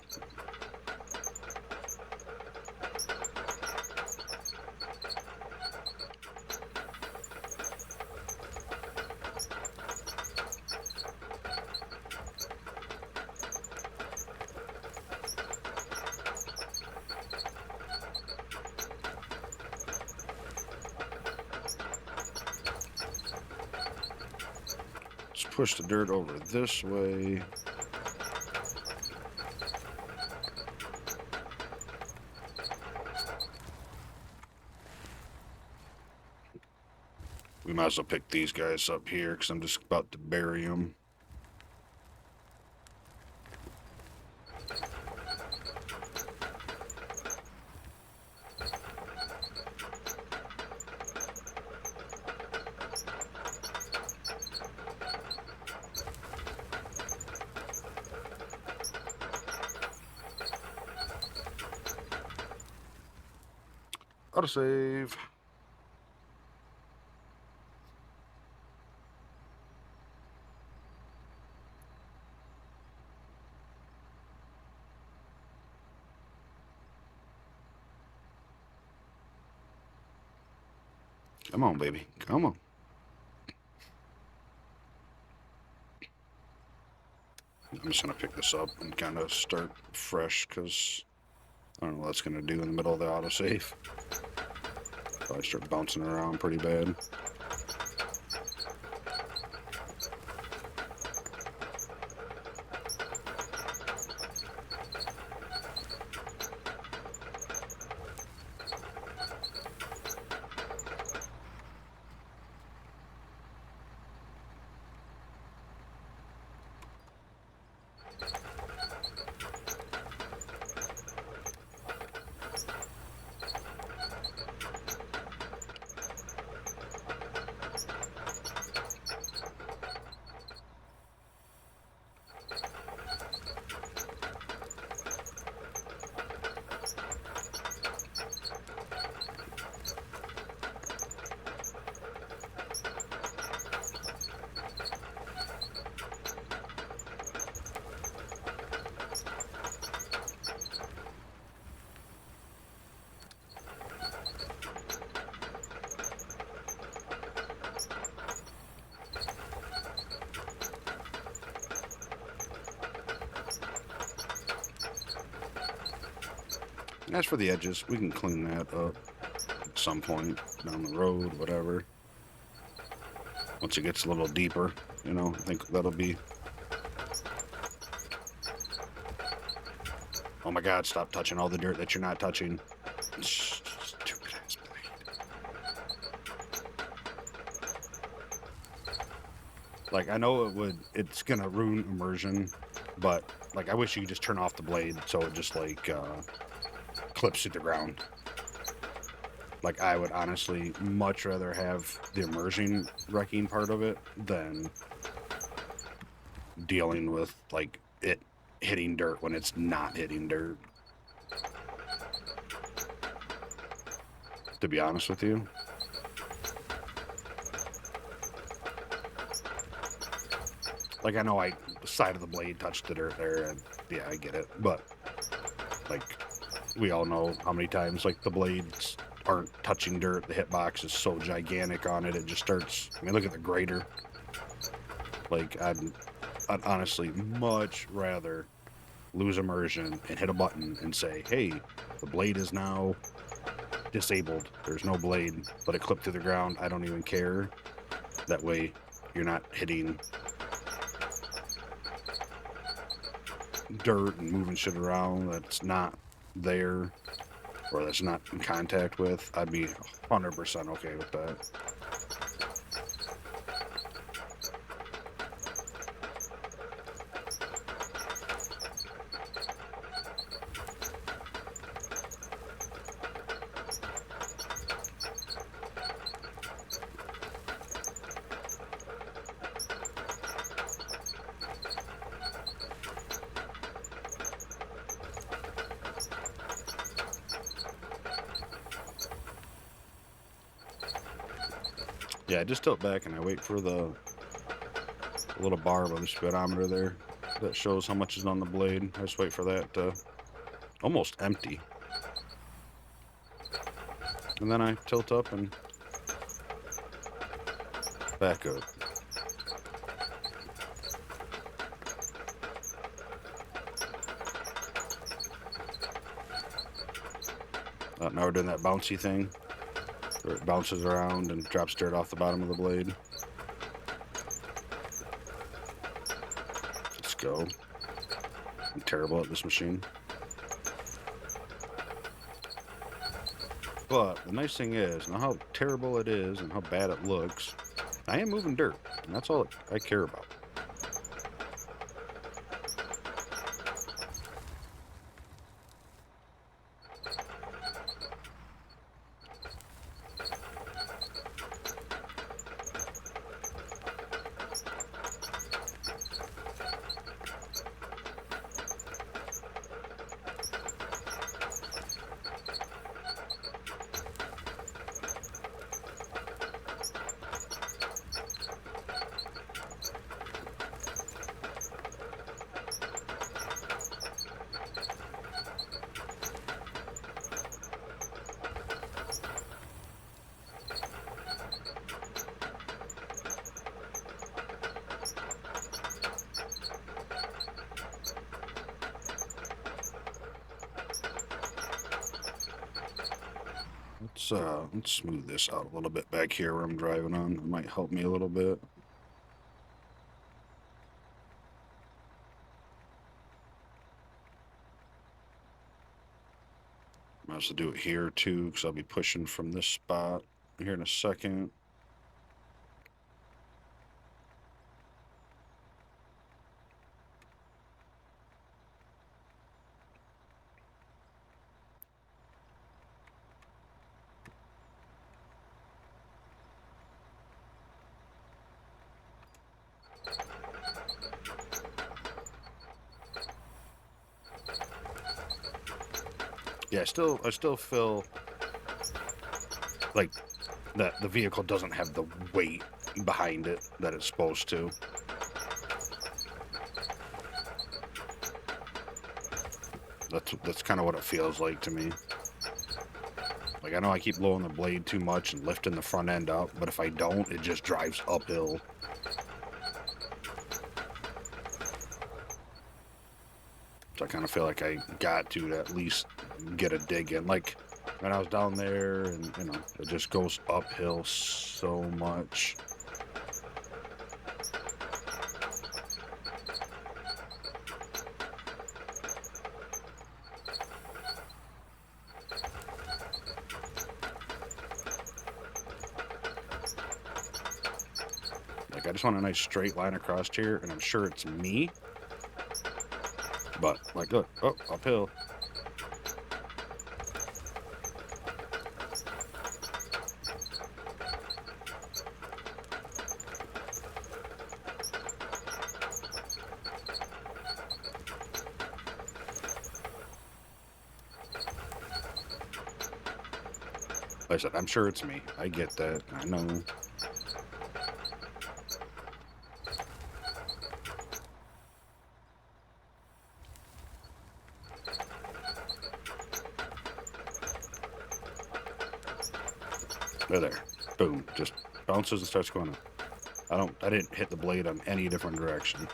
push the dirt over this way. We might as well pick these guys up here because I'm just about to bury them. Autosave. Come on, baby. Come on. I'm just going to pick this up and kind of start fresh because I don't know what that's going to do in the middle of the autosave. Probably start bouncing around pretty bad. As for the edges, we can clean that up at some point down the road, whatever. Once it gets a little deeper, you know, I think that'll be... Oh my God, stop touching all the dirt that you're not touching. Stupid ass blade. Like, I know it's gonna ruin immersion, but, like, I wish you could just turn off the blade so it just, like, clips to the ground. Like, I would honestly much rather have the immersion wrecking part of it than dealing with, like, it hitting dirt when it's not hitting dirt. To be honest with you. Like, I know the side of the blade touched the dirt there, and yeah, I get it. But, like, we all know how many times, like, the blades aren't touching dirt. The hitbox is so gigantic on it, it just starts... I mean, look at the grater. Like, I'd honestly much rather lose immersion and hit a button and say, hey, the blade is now disabled. There's no blade. Let it clip to the ground. I don't even care. That way, you're not hitting dirt and moving shit around that's not there or that's not in contact with. I'd be 100% okay with that. Yeah, I just tilt back and I wait for the little bar by the speedometer there that shows how much is on the blade. I just wait for that to almost empty. And then I tilt up and back up. Now we're doing that bouncy thing where it bounces around and drops dirt off the bottom of the blade. Let's go. I'm terrible at this machine. But the nice thing is, now how terrible it is and how bad it looks, I am moving dirt, and that's all I care about. Let's smooth this out a little bit back here where I'm driving on. It might help me a little bit. Might as well do it here too, because I'll be pushing from this spot here in a second. Yeah, I still feel like that the vehicle doesn't have the weight behind it that it's supposed to. That's kind of what it feels like to me. Like, I know I keep lowering the blade too much and lifting the front end up, but if I don't, it just drives uphill. So I kind of feel like I got to at least get a dig in. Like when I was down there, and it just goes uphill so much. Like I just want a nice straight line across here, and I'm sure it's me. But like, look, oh, uphill. Like I said, I'm sure it's me. I get that. I know. There. Boom. Just bounces and starts going up. I didn't hit the blade on any different direction.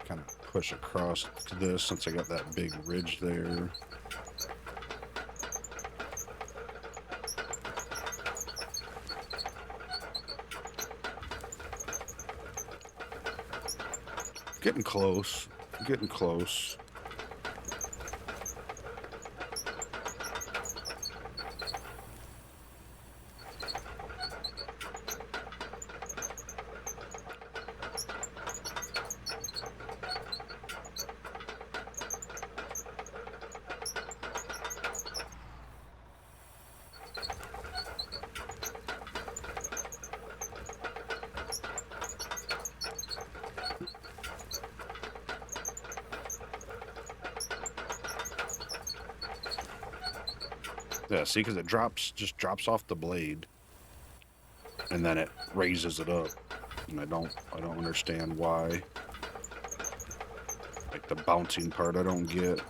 Kind of push across to this since I got that big ridge there. Getting close. Getting close. Yeah, see, because it just drops off the blade, and then it raises it up, and I don't understand why. Like the bouncing part, I don't get.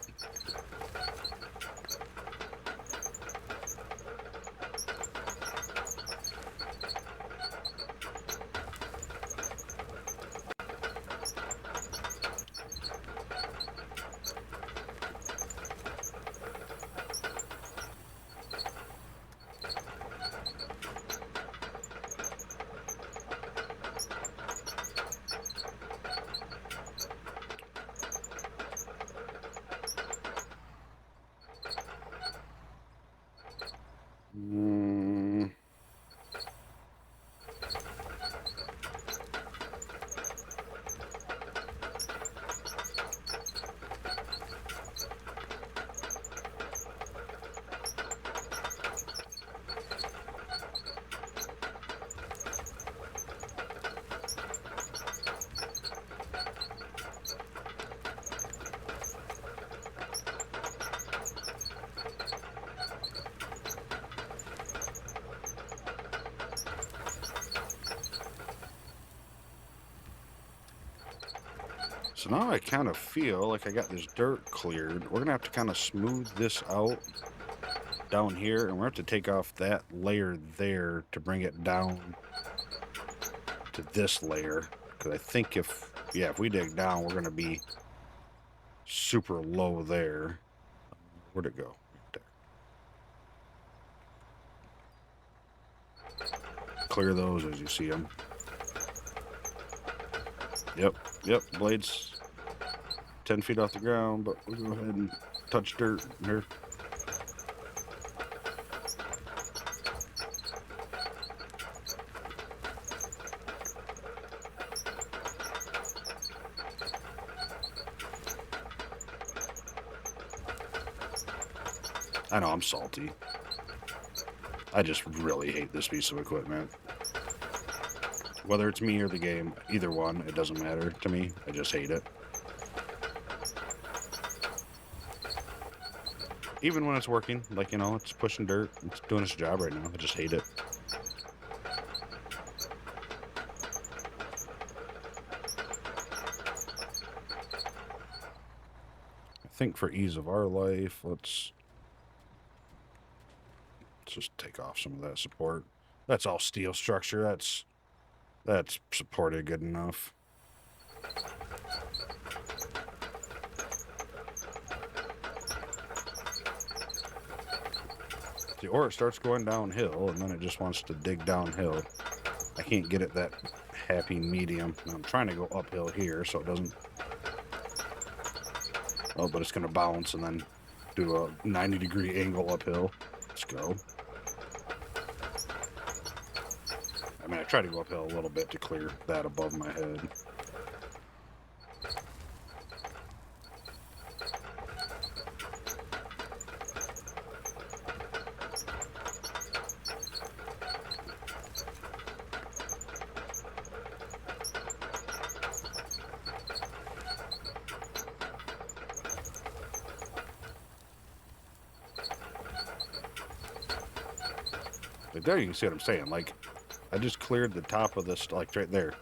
Mm. So now I kind of feel like I got this dirt cleared. We're going to have to kind of smooth this out down here, and we're going to have to take off that layer there to bring it down to this layer. Because I think if we dig down, we're going to be super low there. Where'd it go? Right there. Clear those as you see them. Yep, blades. 10 feet off the ground, but we'll go ahead and touch dirt here. I know I'm salty. I just really hate this piece of equipment. Whether it's me or the game, either one, it doesn't matter to me. I just hate it. Even when it's working, like, you know, it's pushing dirt, it's doing its job right now. I just hate it. I think for ease of our life, let's just take off some of that support. That's all steel structure. That's supported good enough. See, or it starts going downhill, and then it just wants to dig downhill. I can't get it that happy medium. I'm trying to go uphill here so it doesn't... Oh, but it's going to bounce and then do a 90-degree angle uphill. Let's go. I mean, I try to go uphill a little bit to clear that above my head. Like there you can see what I'm saying. Like, I just cleared the top of this, like right there.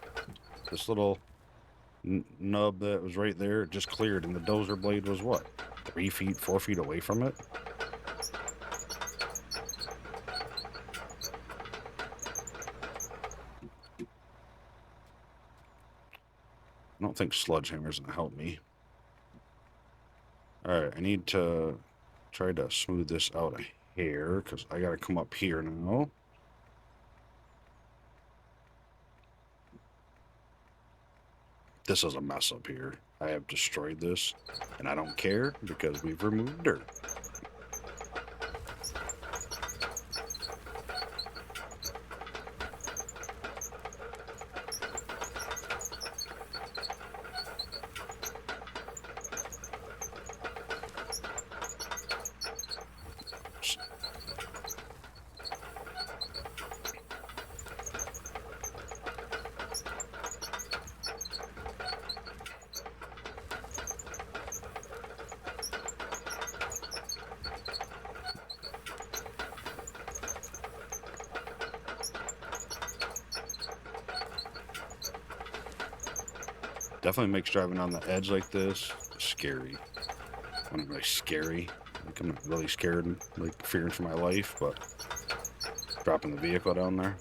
This little nub that was right there, just cleared, and the dozer blade was what? 3 feet, 4 feet away from it? I don't think sledgehammer's gonna help me. Alright, I need to try to smooth this out a hair, because I gotta come up here now. This is a mess up here. I have destroyed this, and I don't care because we've removed dirt. Definitely makes driving on the edge like this scary. I'm not really scary. Like, I'm not really scared, like fearing for my life, but dropping the vehicle down there.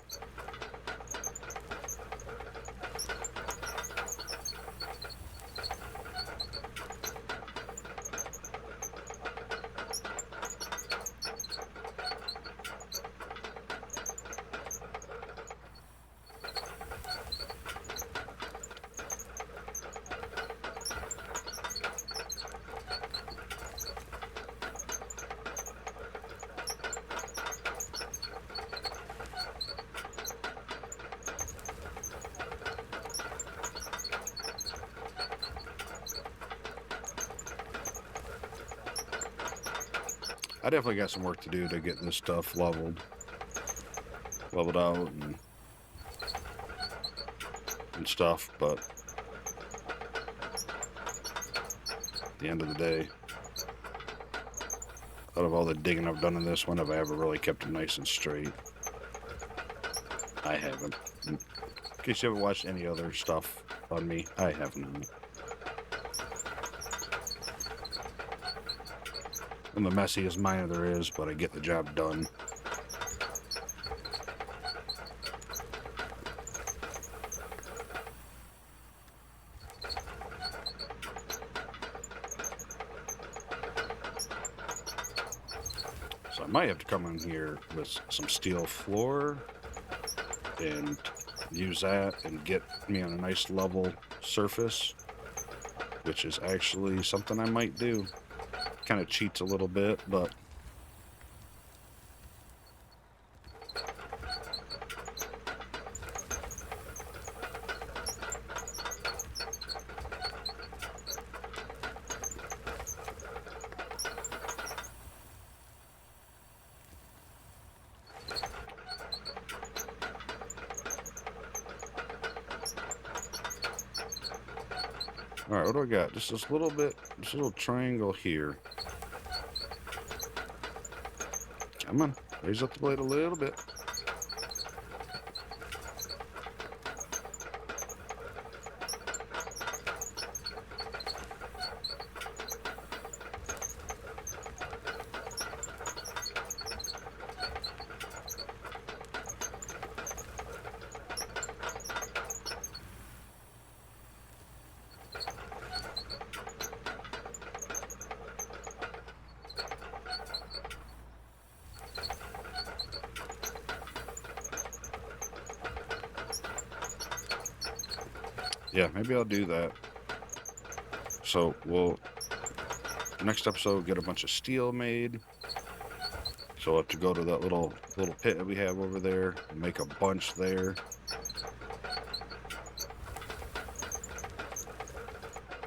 I definitely got some work to do to get this stuff leveled out and stuff, but at the end of the day, out of all the digging I've done in this one, have I ever really kept it nice and straight? I haven't. In case you haven't watched any other stuff on me, I haven't. I'm the messiest miner there is, but I get the job done. So I might have to come in here with some steel floor and use that and get me on a nice level surface. which is actually something I might do. Kind of cheats a little bit, but all right, what do I got? Just this little bit, this little triangle here. Come on, raise up the blade a little bit. Yeah, maybe I'll do that. So we'll next episode get a bunch of steel made. So I'll have to go to that little pit that we have over there and make a bunch there.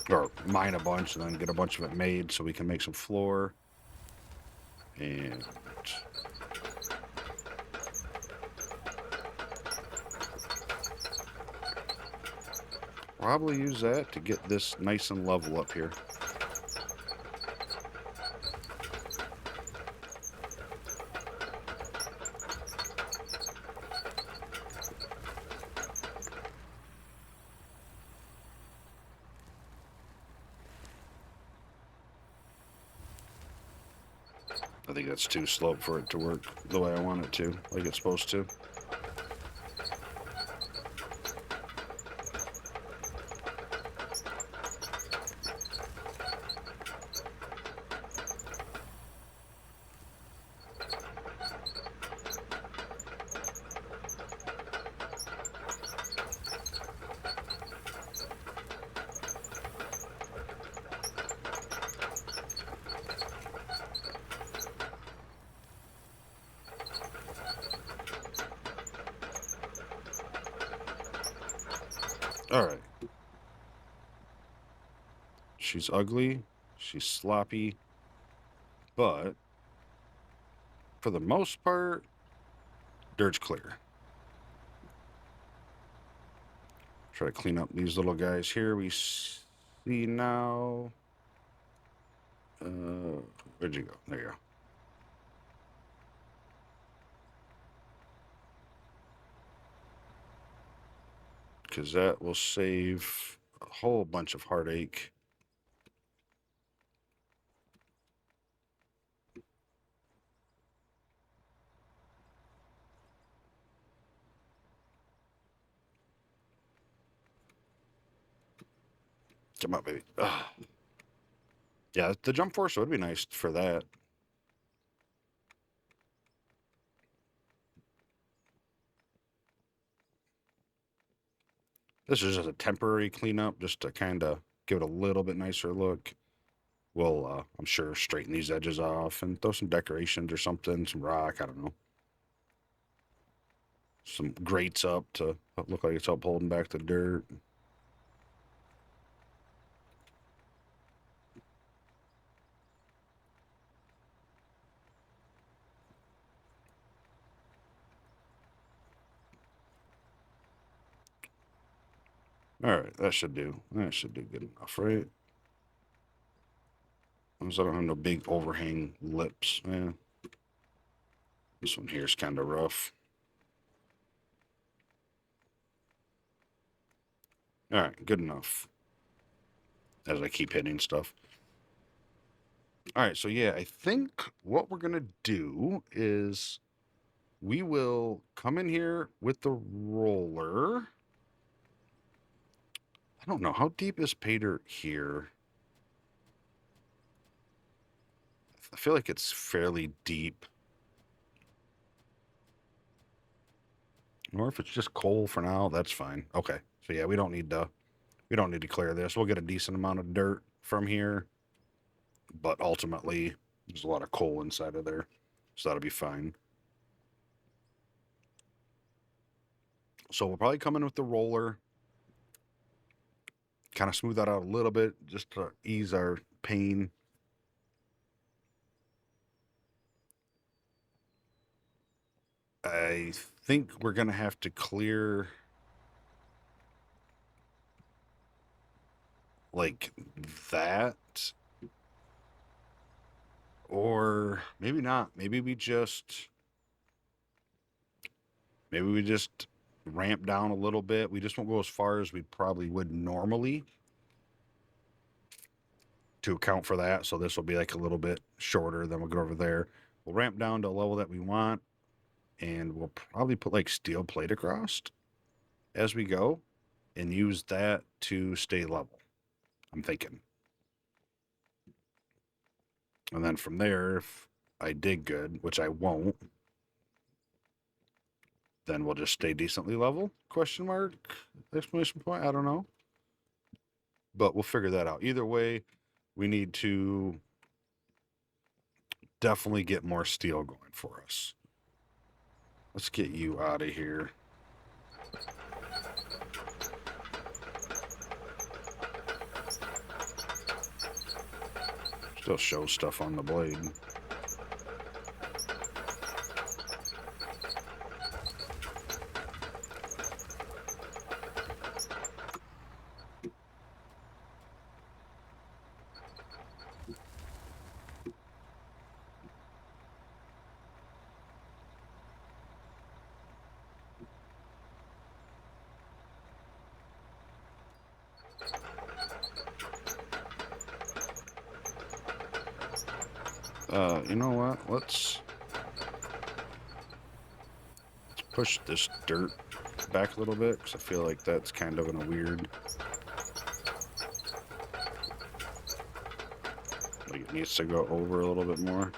Or mine a bunch and then get a bunch of it made so we can make some floor. And probably use that to get this nice and level up here. I think that's too slope for it to work the way I want it to, like it's supposed to. All right. She's ugly. She's sloppy. But for the most part, dirt's clear. Try to clean up these little guys here. We see now. Where'd you go? There you go. Because that will save a whole bunch of heartache. Come on, baby. Ugh. Yeah, the jump force would be nice for that. This is just a temporary cleanup, just to kind of give it a little bit nicer look. We'll, I'm sure, straighten these edges off and throw some decorations or something, some rock, I don't know. Some grates up to look like it's up holding back the dirt. All right, that should do. That should do good enough, right? As long as I don't have no big overhang lips. Yeah. This one here is kind of rough. All right, good enough. As I keep hitting stuff. All right, so yeah, I think what we're gonna do is we will come in here with the roller. I don't know, how deep is pay dirt here? I feel like it's fairly deep. Or if it's just coal for now, that's fine. Okay, so yeah, we don't need to We don't need to clear this. We'll get a decent amount of dirt from here, but ultimately there's a lot of coal inside of there, so that'll be fine. So we'll probably come in with the roller, kind of smooth that out a little bit just to ease our pain. I think we're going to have to clear like that, or maybe not. Maybe we just ramp down a little bit. We just won't go as far as we probably would normally to account for that. So this will be like a little bit shorter. Then we'll go over there. We'll ramp down to a level that we want, and we'll probably put like steel plate across as we go and use that to stay level, I'm thinking. And then from there, if I dig good, which I won't, then we'll just stay decently level? Question mark? Exclamation point? I don't know. But we'll figure that out. Either way, we need to definitely get more steel going for us. Let's get you out of here. Still shows stuff on the blade. You know what? Let's push this dirt back a little bit because I feel like that's kind of in a weird. Like it needs to go over a little bit more.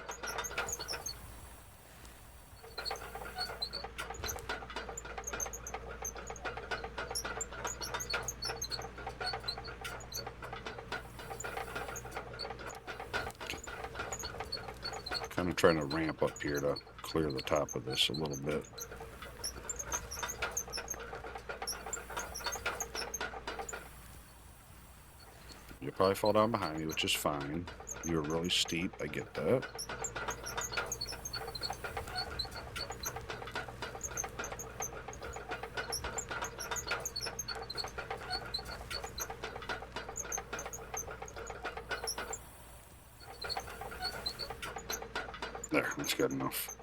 Kind of trying to ramp up here to clear the top of this a little bit. You'll probably fall down behind me, which is fine. You're really steep, I get that. There, that's good enough.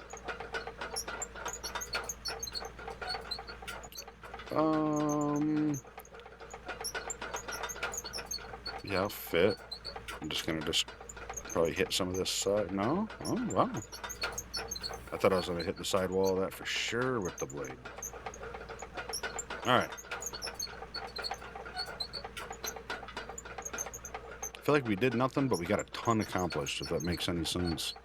Yeah, I'll fit. I'm just gonna probably hit some of this side. No? Oh, wow. I thought I was gonna hit the sidewall of that for sure with the blade. Alright. I feel like we did nothing, but we got a ton accomplished, if that makes any sense.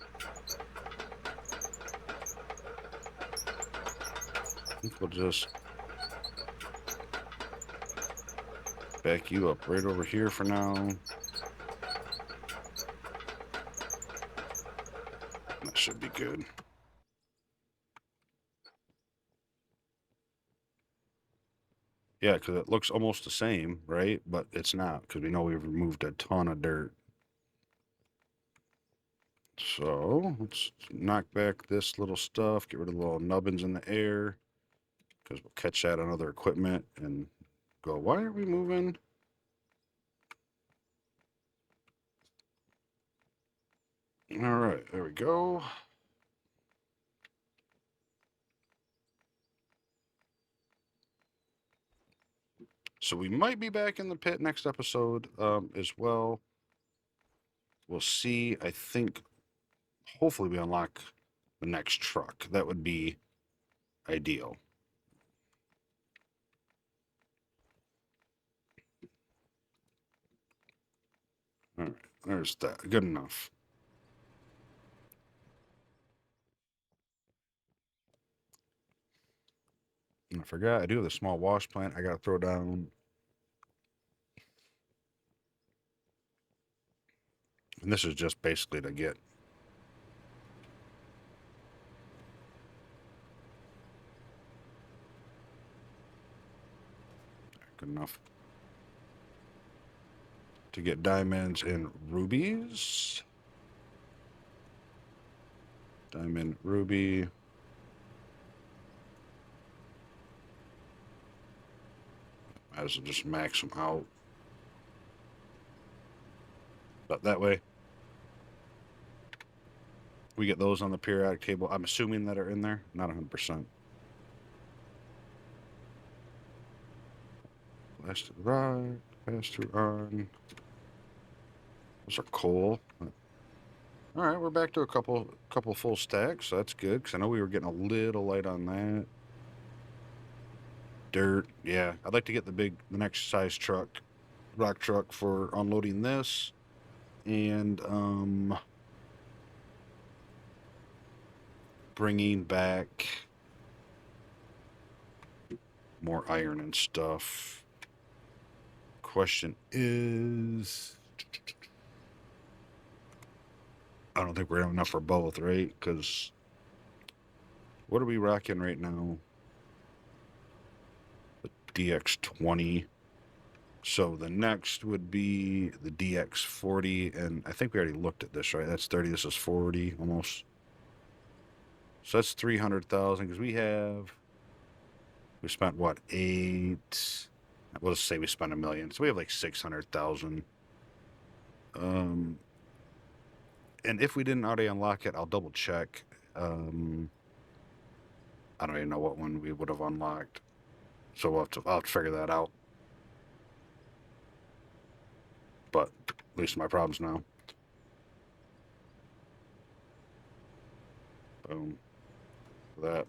I think we'll just back you up right over here for now. That should be good. Yeah, because it looks almost the same, right? But it's not, because we know we've removed a ton of dirt. So let's knock back this little stuff, get rid of the little nubbins in the air, because we'll catch that on other equipment and go, why aren't we moving? All right, there we go. So we might be back in the pit next episode as well. We'll see. I think hopefully we unlock the next truck. That would be ideal. All right, there's that. Good enough. And I forgot, I do have the small wash plant. I got to throw down And this is just basically to get good enough to get diamonds and rubies. Diamond, ruby. Might as well just max them out. But that way, we get those on the periodic table. I'm assuming that are in there. Not 100%. Last to the right, pass through on. Those are coal. All right, we're back to a couple full stacks. So that's good, because I know we were getting a little light on that. Dirt, yeah. I'd like to get the next size truck, rock truck, for unloading this. And bringing back more iron and stuff. Question is, I don't think we're gonna have enough for both, right? Because what are we rocking right now? The DX20. So the next would be the DX40, and I think we already looked at this, right? That's 30. This is 40 almost. So that's 300,000, because we spent what, 8? We'll just say we spent $1 million, so we have like 600,000. And if we didn't already unlock it, I'll double check. I don't even know what one we would have unlocked, so I'll have to figure that out. But at least my problems now. Boom. That.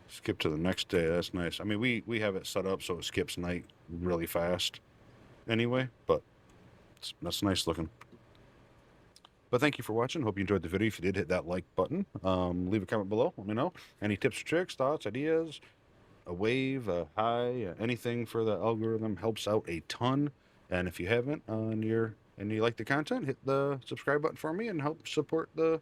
Skip to the next day. That's nice. I mean, we have it set up so it skips night really fast anyway, but that's nice looking. But thank you for watching. Hope you enjoyed the video. If you did, hit that like button. Leave a comment below. Let me know. Any tips or tricks, thoughts, ideas, a wave, a high, anything for the algorithm helps out a ton. And if you haven't, and you like the content, hit the subscribe button for me and help support the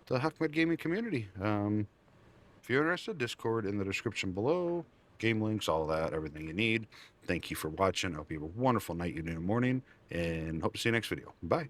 Hockmed gaming community. If you're interested, Discord in the description below, game links, all that, everything you need. Thank you for watching. I hope you have a wonderful night, evening, and morning, and hope to see you next video. Bye.